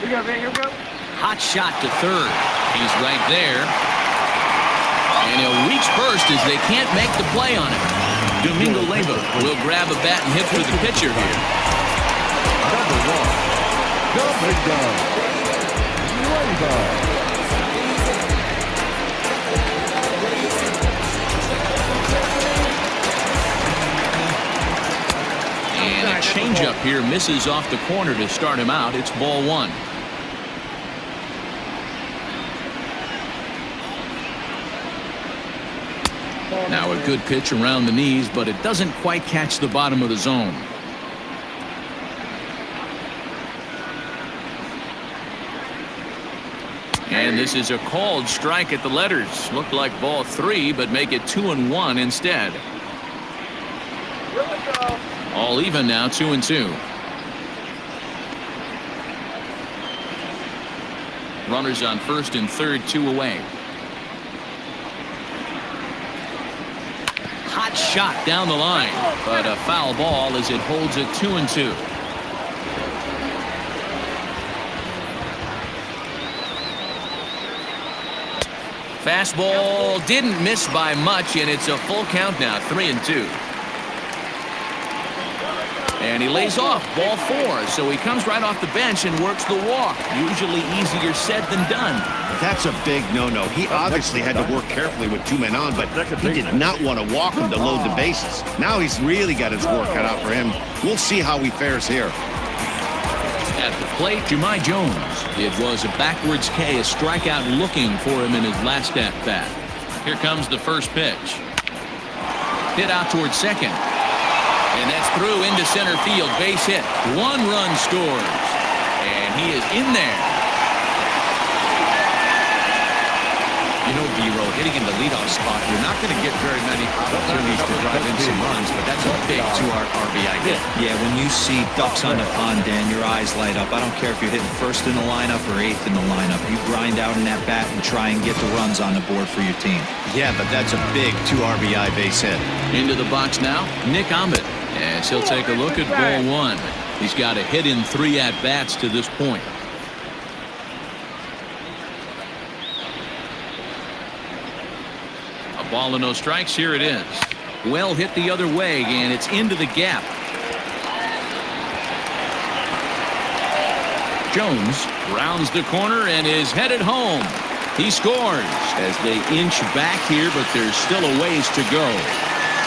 Here we go. Hot shot to third. He's right there. And he'll reach first as they can't make the play on him. Domingo Leyva will grab a bat and hit for the pitcher here. Number 1, Domingo Leyva. And a changeup here misses off the corner to start him out. It's ball 1. Now a good pitch around the knees, but it doesn't quite catch the bottom of the zone. And this is a called strike at the letters. Looked like ball 3, but make it 2-1 instead. All even now, 2-2. Runners on first and third, 2 away. Hot shot down the line, but a foul ball as it holds it 2-2. Fastball didn't miss by much, and it's a full count now, 3-2. And he lays off, ball 4, so he comes right off the bench and works the walk. Usually easier said than done. That's a big no-no. He obviously had to work carefully with 2 men on, but he did not want to walk him to load the bases. Now he's really got his work cut out for him. We'll see how he fares here. At the plate, Jahmai Jones. It was a backwards K, a strikeout looking for him in his last at-bat. Here comes the first pitch. Hit out towards second. And that's through into center field. Base hit. 1 run scores. And he is in there. You know, B-Row, hitting in the leadoff spot, you're not going to get very many opportunities to drive in some runs, but that's a big 2 RBI hit. Yeah, when you see ducks on the pond, Dan, your eyes light up. I don't care if you're hitting first in the lineup or 8th in the lineup. You grind out in that bat and try and get the runs on the board for your team. Yeah, but that's a big 2 RBI base hit. Into the box now, Nick Ahmed. As he'll take a look at ball 1. He's got a hit in 3 at-bats to this point. A ball and no strikes. Here it is. Well hit the other way, and it's into the gap. Jones rounds the corner and is headed home. He scores as they inch back here, but there's still a ways to go.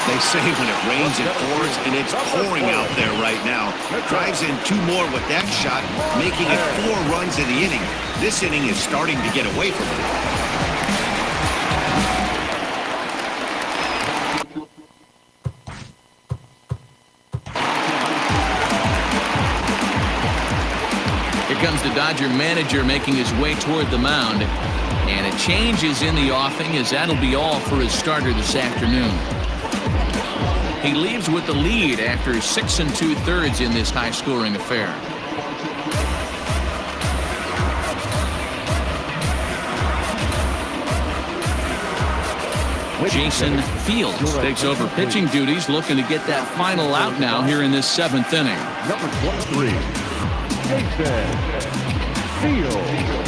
They say when it rains, it pours, and it's pouring out there right now. Drives in 2 more with that shot, making it 4 runs in the inning. This inning is starting to get away from him. Here comes the Dodger manager making his way toward the mound. And a change is in the offing, as that'll be all for his starter this afternoon. He leaves with the lead after 6 2/3 in this high-scoring affair. Jason Fields takes over pitching duties, looking to get that final out now here in this 7th inning. Number 23, Jason Fields.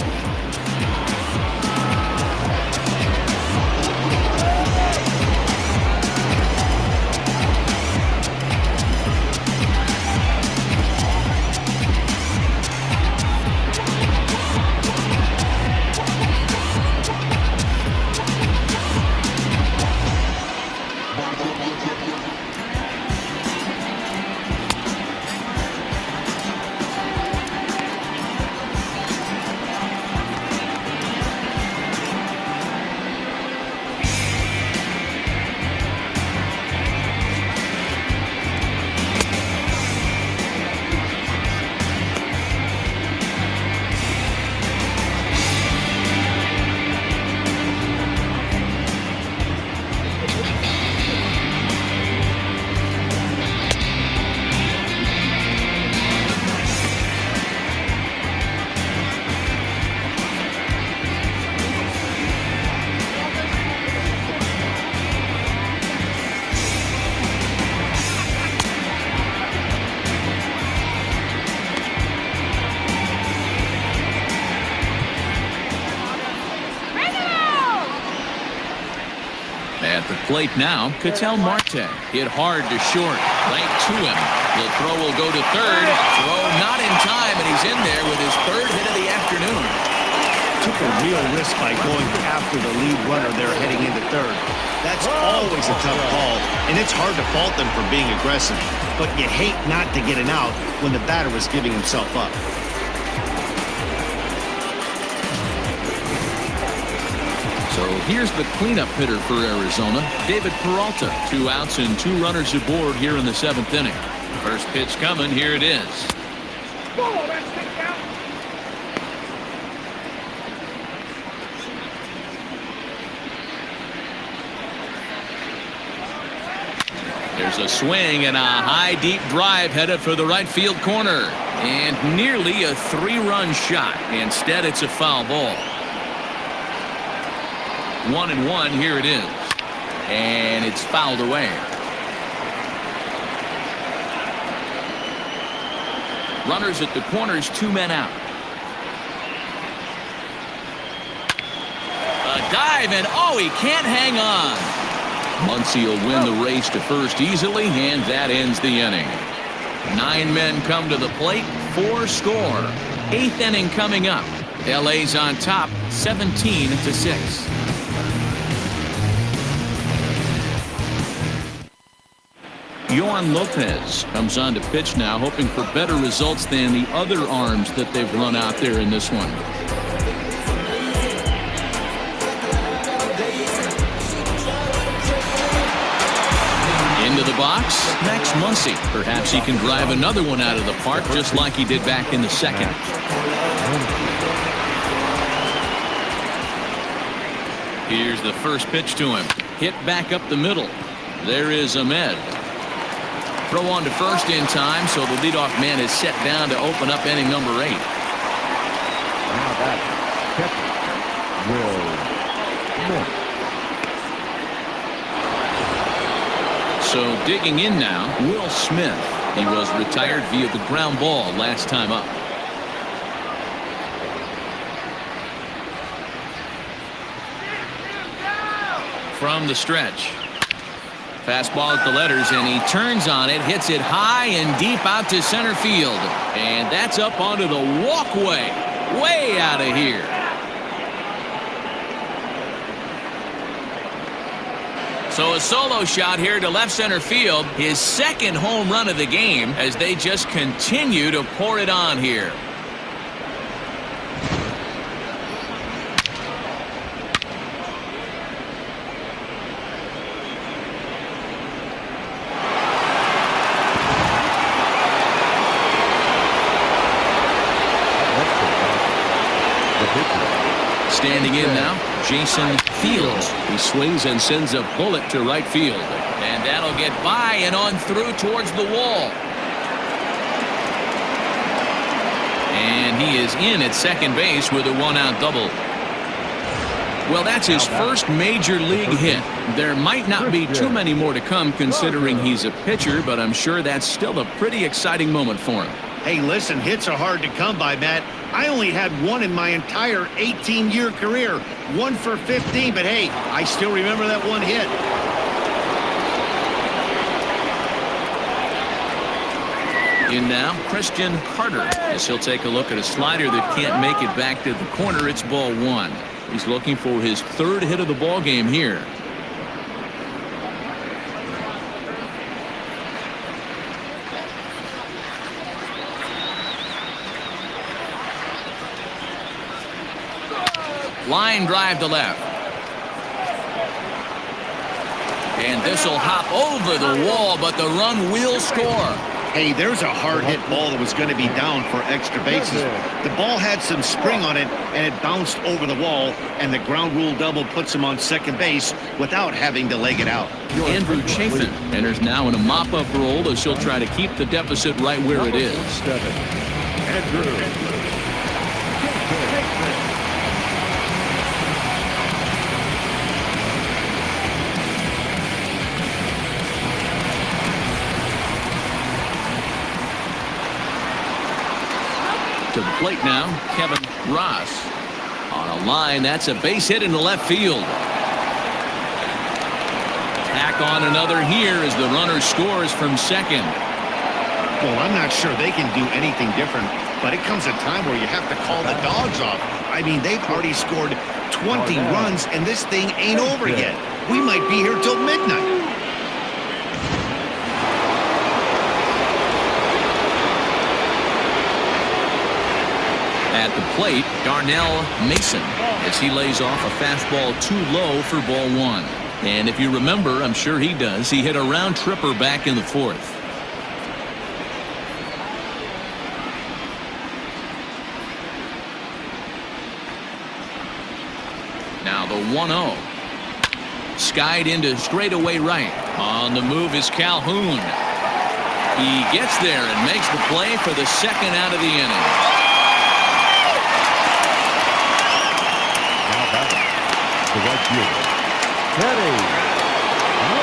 Plate now, Ketel Marte. Hit hard to short. Right to him. The throw will go to third. Throw not in time, and he's in there with his third hit of the afternoon. Took a real risk by going after the lead runner there heading into third. That's always a tough call, and it's hard to fault them for being aggressive. But you hate not to get an out when the batter is giving himself up. So here's the cleanup hitter for Arizona, David Peralta. 2 outs and 2 runners aboard here in the 7th inning. First pitch coming. Here it is. There's a swing and a high deep drive headed for the right field corner. And nearly a 3-run shot. Instead, it's a foul ball. 1-1, here it is. And it's fouled away. Runners at the corners, 2 men out. A dive, and oh, he can't hang on. Muncy will win the race to first easily, and that ends the inning. 9 men come to the plate, 4 score. 8th inning coming up. LA's on top, 17-6. Yohan Lopez comes on to pitch now, hoping for better results than the other arms that they've run out there in this one. Into the box, Max Muncy. Perhaps he can drive another one out of the park just like he did back in the 2nd. Here's the first pitch to him. Hit back up the middle. There is Ahmed. Throw on to first in time, so the leadoff man is set down to open up inning number 8. Now that catch will miss. So digging in now, Will Smith. He was retired via the ground ball last time up. From the stretch. Fastball at the letters, and he turns on it, hits it high and deep out to center field. And that's up onto the walkway. Way out of here. So a solo shot here to left center field. His 2nd home run of the game as they just continue to pour it on here. Standing in now, Jason Fields. He swings and sends a bullet to right field. And that'll get by and on through towards the wall. And he is in at second base with a 1-out double. Well, that's his first major league hit. There might not be too many more to come considering he's a pitcher, but I'm sure that's still a pretty exciting moment for him. Hey, listen, hits are hard to come by, Matt. I only had one in my entire 18-year career. 1 for 15, but hey, I still remember that one hit. In now, Christian Carter, as he'll take a look at a slider that can't make it back to the corner. It's ball 1. He's looking for his 3rd hit of the ball game here. Line drive to left. And this will hop over the wall, but the run will score. Hey, there's a hard hit ball that was going to be down for extra bases. The ball had some spring on it, and it bounced over the wall, and the ground rule double puts him on second base without having to leg it out. Andrew Chafin enters now in a mop-up role as he'll try to keep the deficit right where it is. Andrew. To the plate now, Kevin Ross. On a line, that's a base hit into left field. Tack on another here as the runner scores from second. Well, I'm not sure they can do anything different, but it comes a time where you have to call the dogs off. I mean, they've already scored 20 runs, and this thing ain't over yet. We might be here till midnight. At the plate, Darnell Mason, as he lays off a fastball too low for ball one. And if you remember, I'm sure he does, he hit a round tripper back in the fourth. Now the 1-0. Skied into straightaway right. On the move is Calhoun. He gets there and makes the play for the second out of the inning.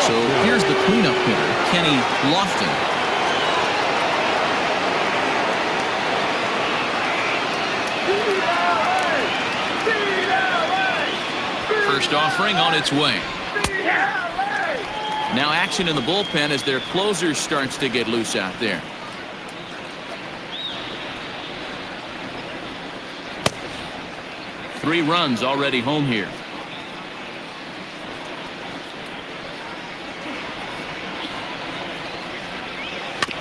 So here's the cleanup hitter, Kenny Lofton. First offering on its way. Now action in the bullpen as their closer starts to get loose out there. Three runs already home here.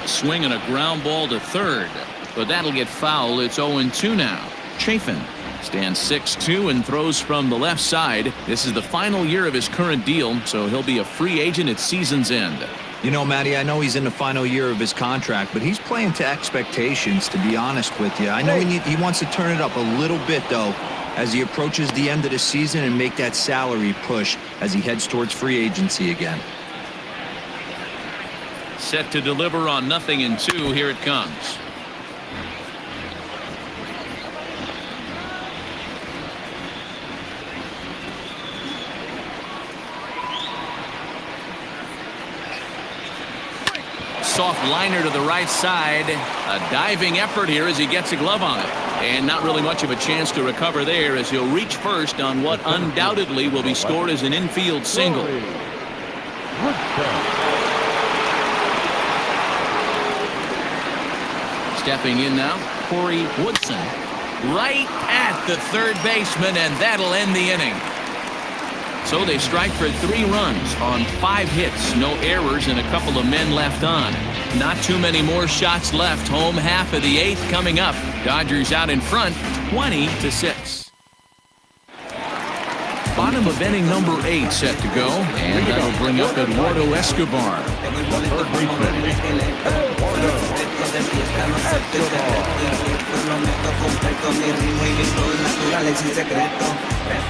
Swing and a ground ball to third, but that'll get foul. It's 0-2 now. Chafin stands 6'2" and throws from the left side. This is the final year of his current deal, so he'll be a free agent at season's end. You know, Matty, I know he's in the final year of his contract, but he's playing to expectations, to be honest with you. I know he wants to turn it up a little bit, though, as he approaches the end of the season and make that salary push as he heads towards free agency again. Set to deliver on 0-2. Here it comes. Soft liner to the right side. A diving effort here as he gets a glove on it. And not really much of a chance to recover there as he'll reach first on what undoubtedly will be scored as an infield single. Stepping in now, Corey Woodson. Right at the third baseman, and that'll end the inning. So they strike for 3 runs on 5 hits, no errors, and a couple of men left on. Not too many more shots left. Home half of the 8th coming up. Dodgers out in front, 20-6. Bottom of inning number 8 set to go, and that'll bring up Eduardo Escobar.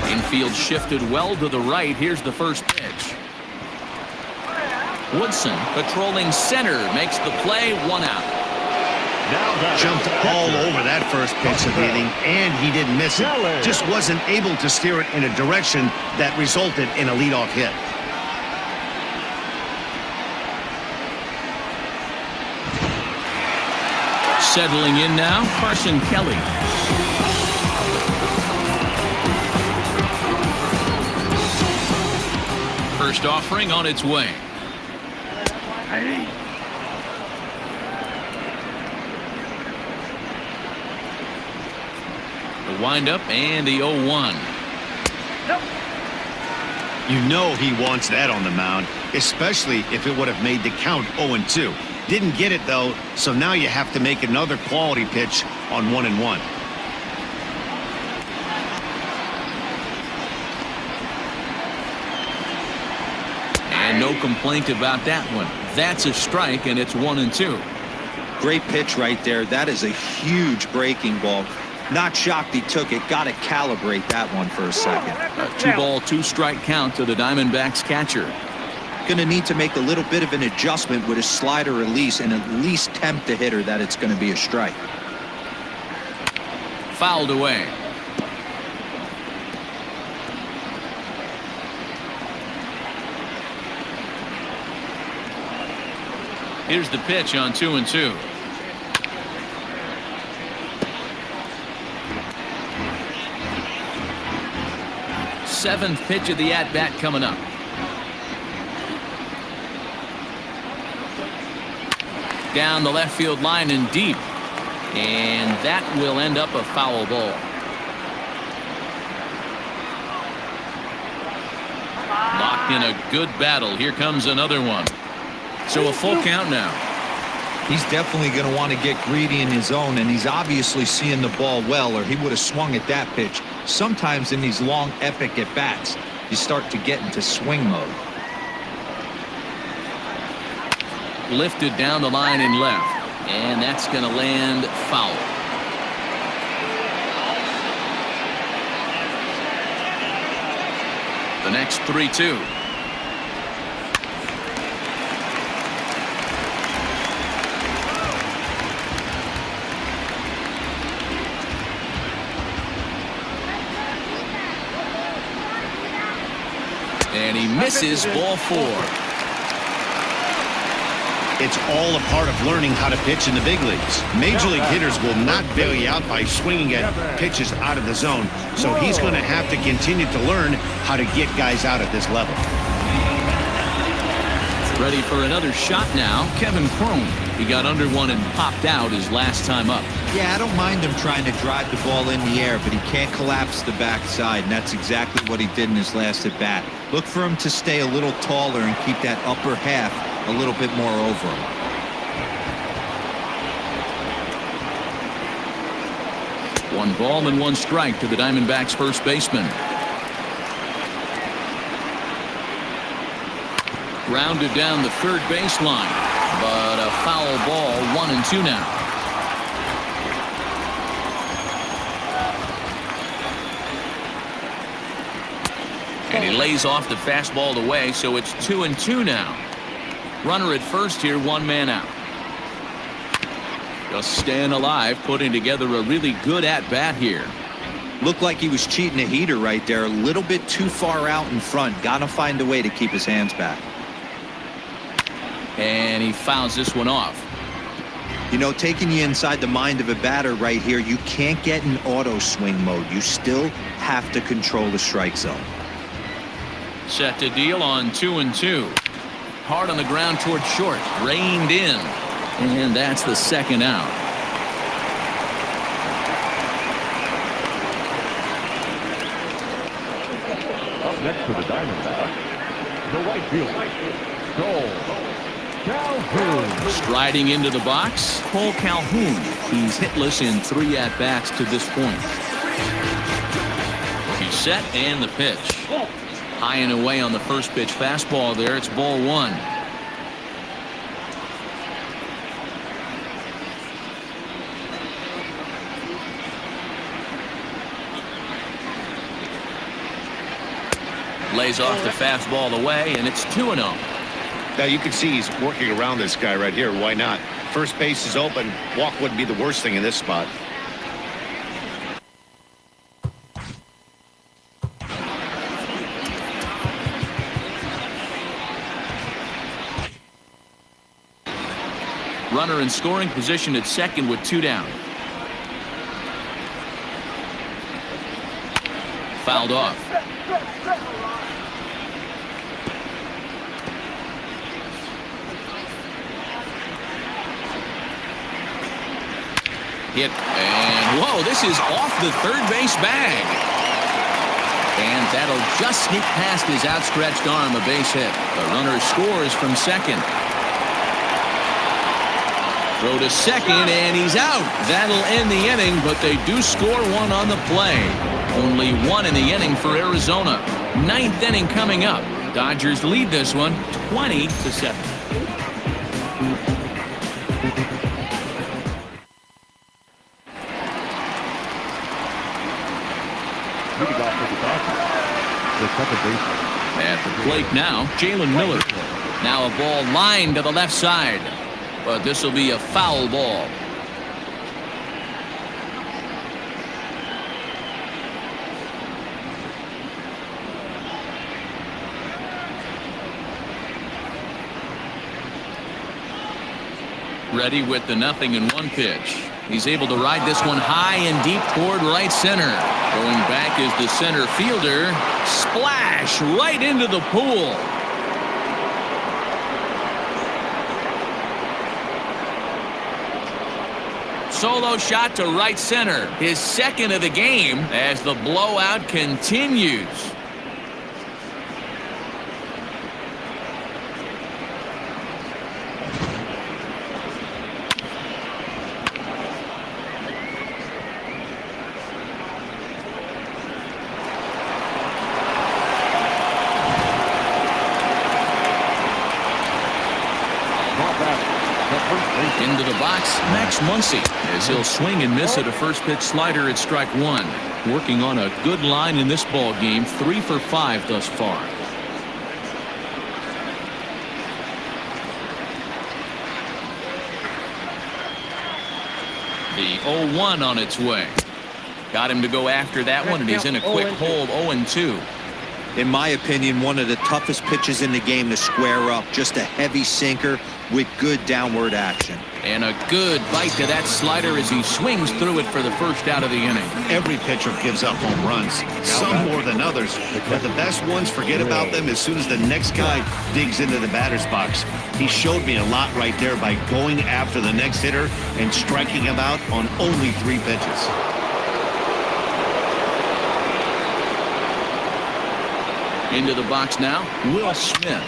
Infield shifted well to the right. Here's the first pitch. Woodson patrolling center makes the play, 1 out. Jumped all over that first pitch of the inning, and he didn't miss it. Just wasn't able to steer it in a direction that resulted in a leadoff hit. Settling in now, Carson Kelly. First offering on its way. The windup and the 0-1. You know he wants that on the mound, especially if it would have made the count 0-2. Didn't get it, though, so now you have to make another quality pitch on 1-1. And no complaint about that one. That's a strike, and it's 1-2. Great pitch right there. That is a huge breaking ball. Not shocked he took it. Got to calibrate that one for a second. A 2-ball, 2-strike count to the Diamondbacks catcher. Going to need to make a little bit of an adjustment with his slider release and at least tempt the hitter that it's going to be a strike. Fouled away. Here's the pitch on 2-2. Seventh pitch of the at-bat coming up. down the left field line and deep. And that will end up a foul ball. Locked in a good battle. Here comes another one. So a full count now. He's definitely going to want to get greedy in his zone, and he's obviously seeing the ball well, or he would have swung at that pitch. Sometimes in these long, epic at-bats, you start to get into swing mode. Lifted down the line and left, and that's going to land foul. The next 3-2. And he misses ball 4. It's all a part of learning how to pitch in the big leagues. Major league hitters will not bail you out by swinging at pitches out of the zone. So he's going to have to continue to learn how to get guys out at this level. Ready for another shot now. Kevin Crone. He got under one and popped out his last time up. Yeah, I don't mind him trying to drive the ball in the air, but he can't collapse the backside, and that's exactly what he did in his last at bat. Look for him to stay a little taller and keep that upper half a little bit more over him. One ball and one strike to the Diamondbacks first baseman. Grounded down the third baseline, but a foul ball. 1-2 now. And he lays off the fastball away, so it's 2-2 now. Runner at first here, one man out. Just staying alive, putting together a really good at-bat here. Looked like he was cheating a heater right there, a little bit too far out in front. Got to find a way to keep his hands back. And he fouls this one off. You know, taking you inside the mind of a batter right here, you can't get in auto swing mode. You still have to control the strike zone. Set to deal on 2-2. Hard on the ground toward short. Reined in. And that's the second out. Up next for the Diamondbacks, the right fielder, Cole Calhoun. Striding into the box, Cole Calhoun. He's hitless in 3 at-bats to this point. He's set and the pitch. High and away on the first pitch fastball there. It's ball 1. Lays off the fastball away, and it's 2-0. Now you can see he's working around this guy right here. Why not? First base is open. Walk wouldn't be the worst thing in this spot. Runner in scoring position at second with 2 down. Fouled off. Hit, and whoa, this is off the third base bag. And that'll just sneak past his outstretched arm, a base hit. The runner scores from second. Throw to second, and he's out. That'll end the inning, but they do score one on the play. Only one in the inning for Arizona. 9th inning coming up. Dodgers lead this one 20-7. At the plate now, Jalen Miller. Now a ball lined to the left side. But this will be a foul ball. Ready with the 0-1 pitch. He's able to ride this one high and deep toward right center. Going back is the center fielder. Splash right into the pool. Solo shot to right center. His second of the game as the blowout continues. Into the box, Max Muncy, as he'll swing and miss at a first pitch slider at strike one. Working on a good line in this ball game, 3 for 5 thus far. The 0-1 on its way. Got him to go after that one, and he's in a quick hold, 0-2. In my opinion, one of the toughest pitches in the game to square up. Just a heavy sinker with good downward action. And a good bite to that slider as he swings through it for the first out of the inning. Every pitcher gives up home runs, some more than others, but the best ones, forget about them as soon as the next guy digs into the batter's box. He showed me a lot right there by going after the next hitter and striking him out on only 3 pitches. Into the box now, Will Smith.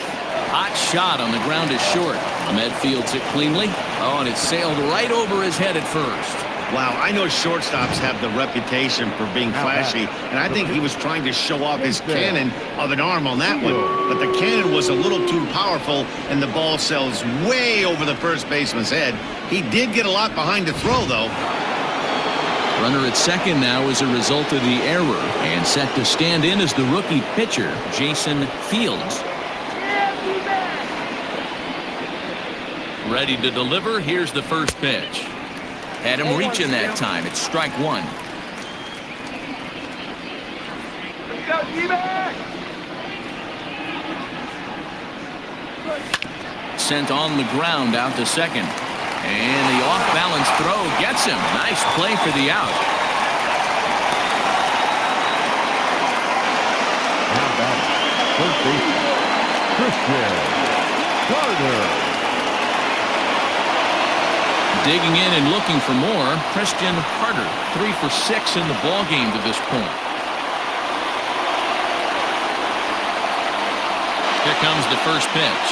Hot shot on the ground is short. Ahmed fields it cleanly. Oh, and it sailed right over his head at first. Wow, I know shortstops have the reputation for being flashy, and I think he was trying to show off his cannon of an arm on that one. But the cannon was a little too powerful, and the ball sails way over the first baseman's head. He did get a lot behind the throw, though. Runner at second now as a result of the error, and set to stand in as the rookie pitcher, Jason Fields. Ready to deliver. Here's the first pitch. Had him reaching that time. It's strike one. Let's go, D-back! Sent on the ground out to second. And the off-balance throw gets him. Nice play for the out. How about first baseman, Christian Gardner. Digging in and looking for more, Christian Harder, 3 for 6 in the ball game to this point. Here comes the first pitch.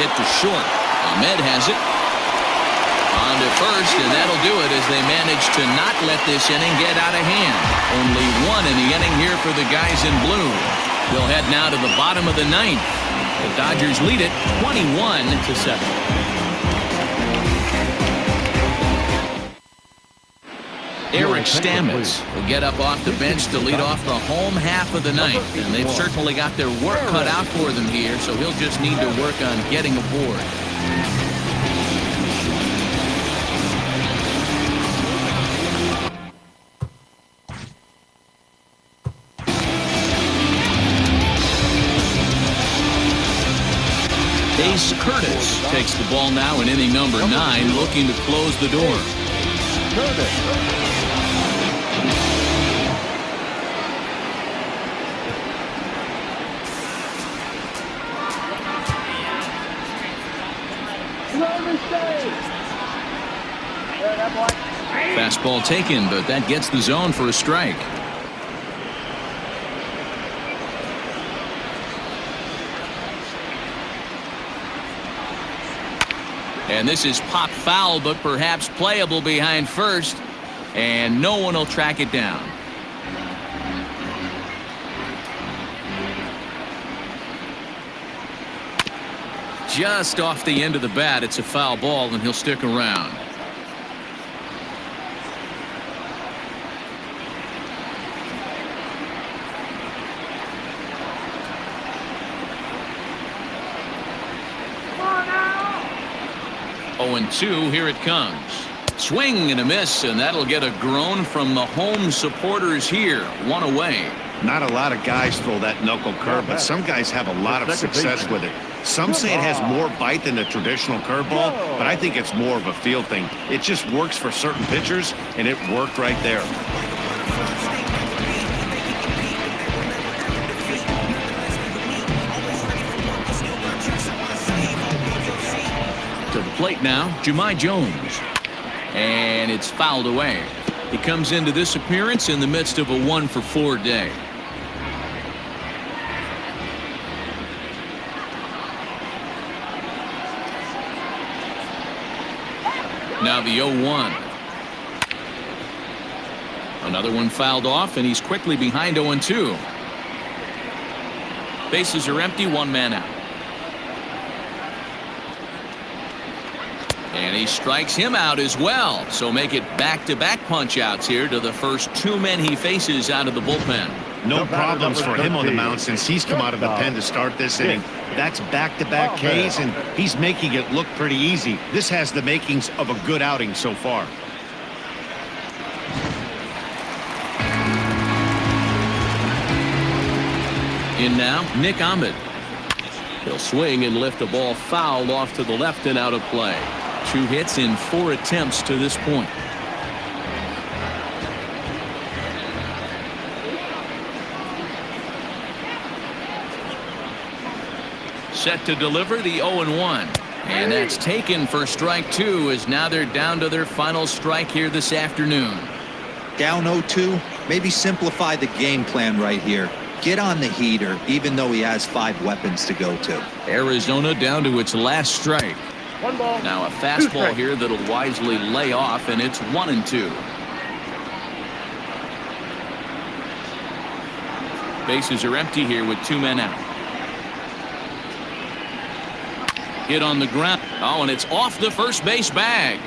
Hit to short. Ahmed has it. On to first, and that'll do it as they manage to not let this inning get out of hand. Only 1 in the inning here for the guys in blue. They'll head now to the bottom of the 9th. The Dodgers lead it 21-7. Eric Stamets will get up off the bench to lead off the home half of the 9th, and they've certainly got their work cut out for them here, so he'll just need to work on getting aboard. Ace Curtis takes the ball now in inning number 9, looking to close the door. Fastball taken, but that gets the zone for a strike. And this is pop foul, but perhaps playable behind first, and no one will track it down. Just off the end of the bat, it's a foul ball, and he'll stick around. And 2, here it comes. Swing and a miss, and that'll get a groan from the home supporters here. 1 away. Not a lot of guys throw that knuckle curve, but some guys have a lot of success with it. Some say it has more bite than the traditional curveball, but I think it's more of a feel thing. It just works for certain pitchers, and it worked right there. To the plate now, Jahmai Jones. And it's fouled away. He comes into this appearance in the midst of a 1-for-4 day. Now the 0-1. Another one fouled off, and he's quickly behind 0-2. Bases are empty, one man out. And he strikes him out as well. So make it back-to-back punch-outs here to the first two men he faces out of the bullpen. No problems for him on the mound since he's come out of the pen to start this inning. That's back-to-back Ks, and he's making it look pretty easy. This has the makings of a good outing so far. In now, Nick Ahmed. He'll swing and lift a ball fouled off to the left and out of play. 2 hits in 4 attempts to this point. Set to deliver the 0-1. And that's taken for strike 2, as now they're down to their final strike here this afternoon. Down 0-2, maybe simplify the game plan right here. Get on the heater, even though he has 5 weapons to go to. Arizona down to its last strike. Now a fastball here that'll wisely lay off, and it's 1-2. Bases are empty here with 2 men out. Hit on the ground. Oh, and it's off the first base bag.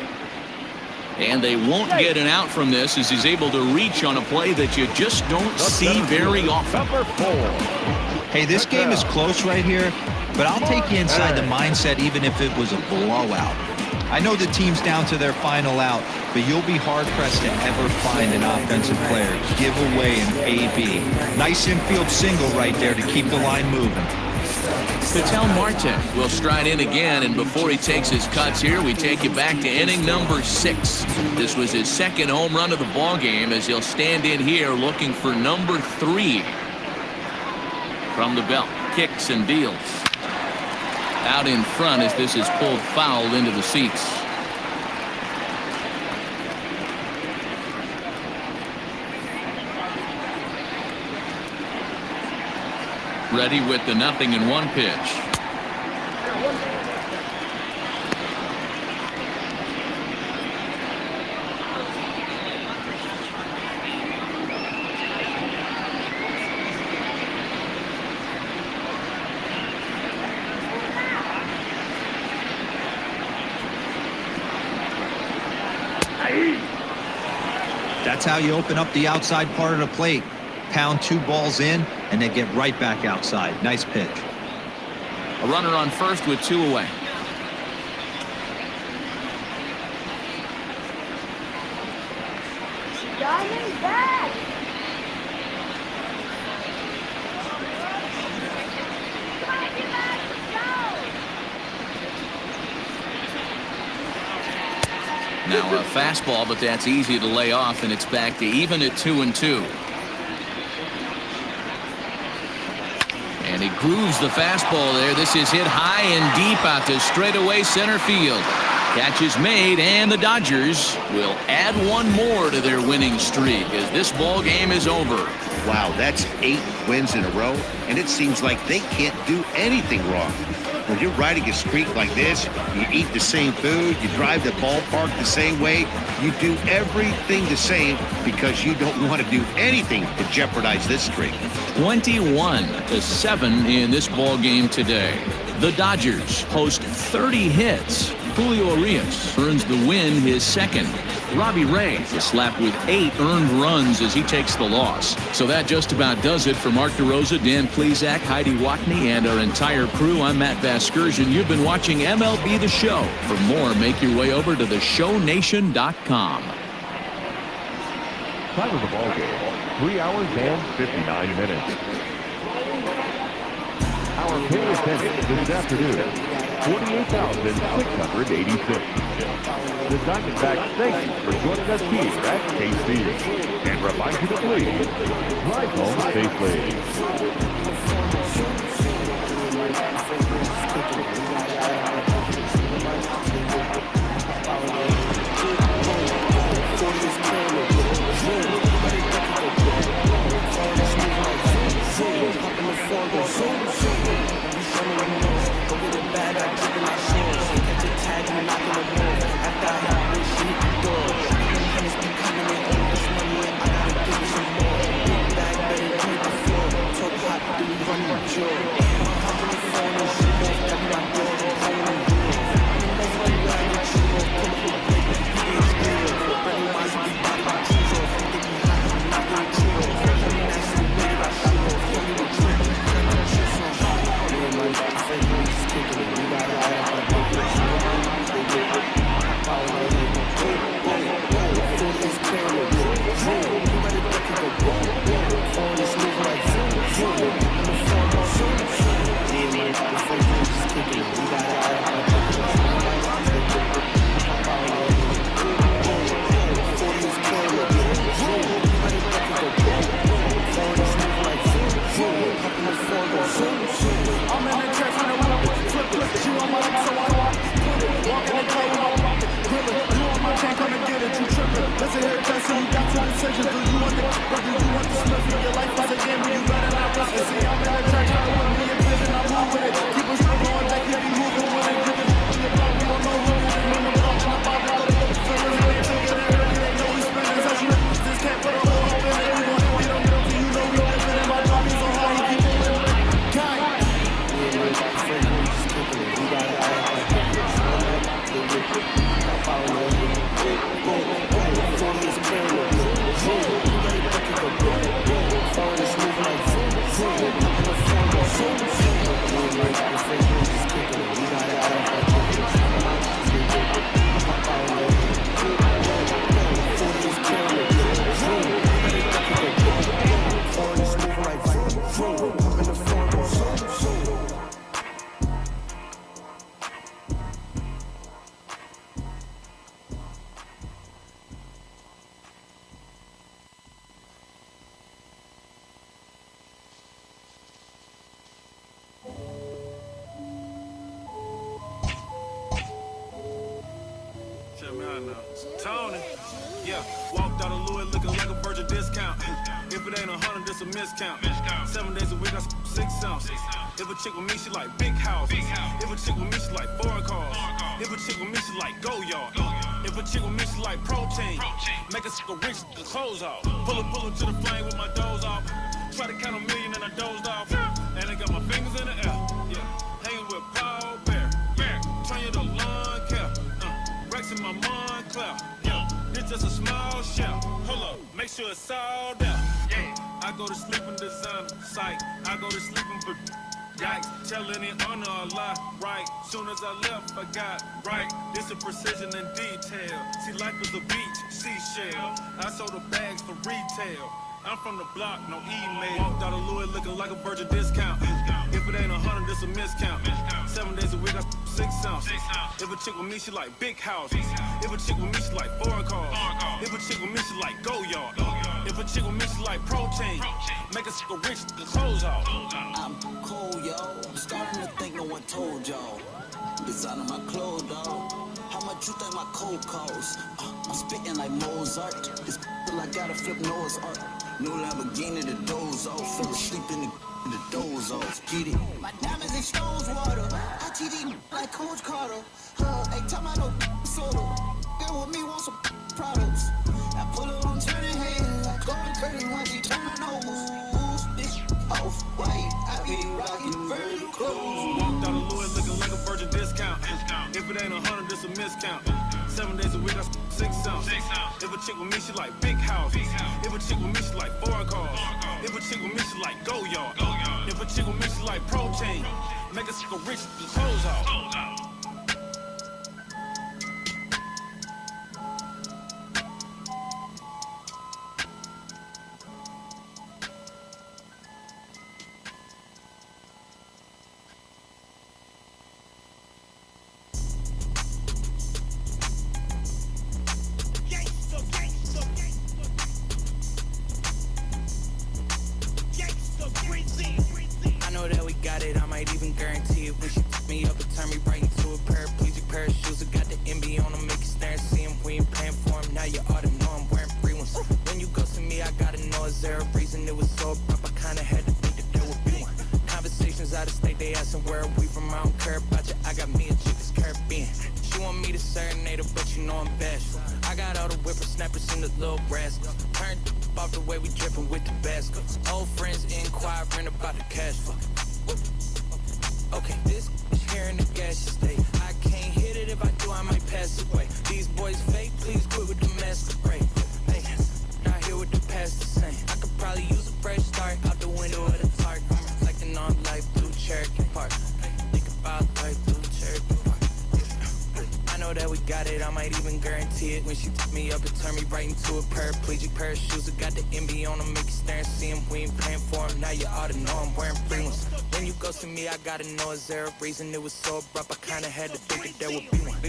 And they won't get an out from this, as he's able to reach on a play that you just don't see very often. Hey, this game is close right here, but I'll take you inside the mindset even if it was a blowout. I know the team's down to their final out, but you'll be hard-pressed to ever find an offensive player give away an AB. Nice infield single right there to keep the line moving. Patel Marte will stride in again, and before he takes his cuts here, we take you back to inning number 6. This was his second home run of the ball game, as he'll stand in here looking for number 3. From the belt, kicks and deals. Out in front as this is pulled foul into the seats. Ready with the 0-1 pitch. That's how you open up the outside part of the plate. Pound 2 balls in, and then get right back outside. Nice pitch. A runner on first with 2 away. Diamondbacks! Now a fastball, but that's easy to lay off, and it's back to even at 2-2. And he grooves the fastball there. This is hit high and deep out to straightaway center field. Catch is made, and the Dodgers will add 1 more to their winning streak as this ball game is over. Wow, that's 8 wins in a row, and it seems like they can't do anything wrong. When you're riding a streak like this, you eat the same food, you drive the ballpark the same way, you do everything the same because you don't want to do anything to jeopardize this streak. 21-7 in this ball game today. The Dodgers host 30 hits. Julio Urias earns the win, his second. Robbie Ray is slapped with 8 earned runs as he takes the loss. So that just about does it for Mark DeRosa, Dan Plesac, Heidi Watney, and our entire crew. I'm Matt Vasgersian. You've been watching MLB The Show. For more, make your way over to theshownation.com. Time of the ball game, 3 hours and 59 minutes. Our pay attendance this afternoon, 48,686. The Diamondbacks thank you for joining us here at KC, and remind you to please drive home safely. Listen here, Jesse, you got two decisions. Do you want the or do you want the Smith in your life as a game? You better not rush it. See, I'm in the track, trying to win me a vision. I move with it. Keep us going, Jack, keep me moving with it. You can be a block, we don't know who it is. When the block, when I pop out, the little fingers, they ain't taking it early. They know we spinning. So you just can't put a hole up in it. We gon' hit, we don't get up to you know we living in my body so hard. He keep moving. Kind. Tony, yeah, walked out of Louis looking like a virgin discount. If it ain't 100, it's a miscount. 7 days a week, I 6 ounces. If a chick with me, she like big houses. If a chick with me, she like foreign cars. If a chick with me, she like go yard. If a chick with me, she like protein. Make a sicker rich, the clothes off. Pull her to the flame with my doze off. Try to count a million and I dozed off. And I got my fingers in the air. Yeah, hanging with Paul Bear. Turn you to lawn care. Rex in my Montclair. Yeah, this just a small shell. Hold up, make sure it's all out. Yeah, I go to sleep in designer. Psych, I go to sleep in yikes, telling it honor a lie. Right, soon as I left, I got right. This is precision and detail. See, life is a beach, seashell. I sold the bags for retail. I'm from the block, no email. Walked out of Louis looking like a virgin discount. If it ain't 100, it's a miscount. 7 days a week, I 6 ounces. If a chick with me, she like big houses. If a chick with me, she like foreign cars. If a chick with me, she like go yard. If a chick with me, she like protein. Make a sicker rich, the clothes off. I'm cool, yo. I'm starting to think no one told y'all. Designing my clothes, dog. How much you think my coat costs? I'm spitting like Mozart. It's till I gotta flip Noah's Ark. New Lamborghini, the doze off. Fell asleep in the doze off. Get it? My diamonds and stones water. I TD like Coach Carter. Hey, tell my no soda. Girl with me want some products. I pull it on turning head. Like going crazy when she turn her nose. This off white. I be rocking very close. Walked out of Louis looking like a virgin discount. If it ain't 100, it's a miscount. 7 days a week, I 6 ounces. If a chick with me, she like big houses. If a chick with me, she like foreign cars. If a chick with me, she like go yard. If a chick with me, she like protein. Make a sicker rich, the clothes off. I know that we got it, I might even guarantee it. When she took me up and turned me right into a paraplegic pair of shoes. I got the MB on them, make you stare and see them. We ain't paying for them, now you ought to know I'm wearing free ones. When you go to me, I gotta know is there a reason it was so abrupt. I kinda had to think that there would be one. Conversations out of state, they asking where are we from, I don't care about you. I got me a chick that's Caribbean. She want me to serenade her, but you know I'm bashful. I got all the whippersnappers in the little rascals. Turned off the way we drippin' with the baskets. Old friends inquiring about the cash flow. Okay, this is here in the gas station. I can't hit it, if I do, I might pass away. These boys fake, please quit with the masquerade. Hey, not here with the past the same. I could probably use a fresh start out the window of the park. I'm reflecting on life through Cherokee Park. Think about life through Cherokee Park. I know that we got it, I might even guarantee it. When she took me up and turned me right into a paraplegic pair of shoes. I got the MB on them, make you stare and see them. We ain't paying for them, now you ought to know I'm wearing free ones. When you go to me, I gotta know is there a reason it was so abrupt. I kinda had to think that there would be one.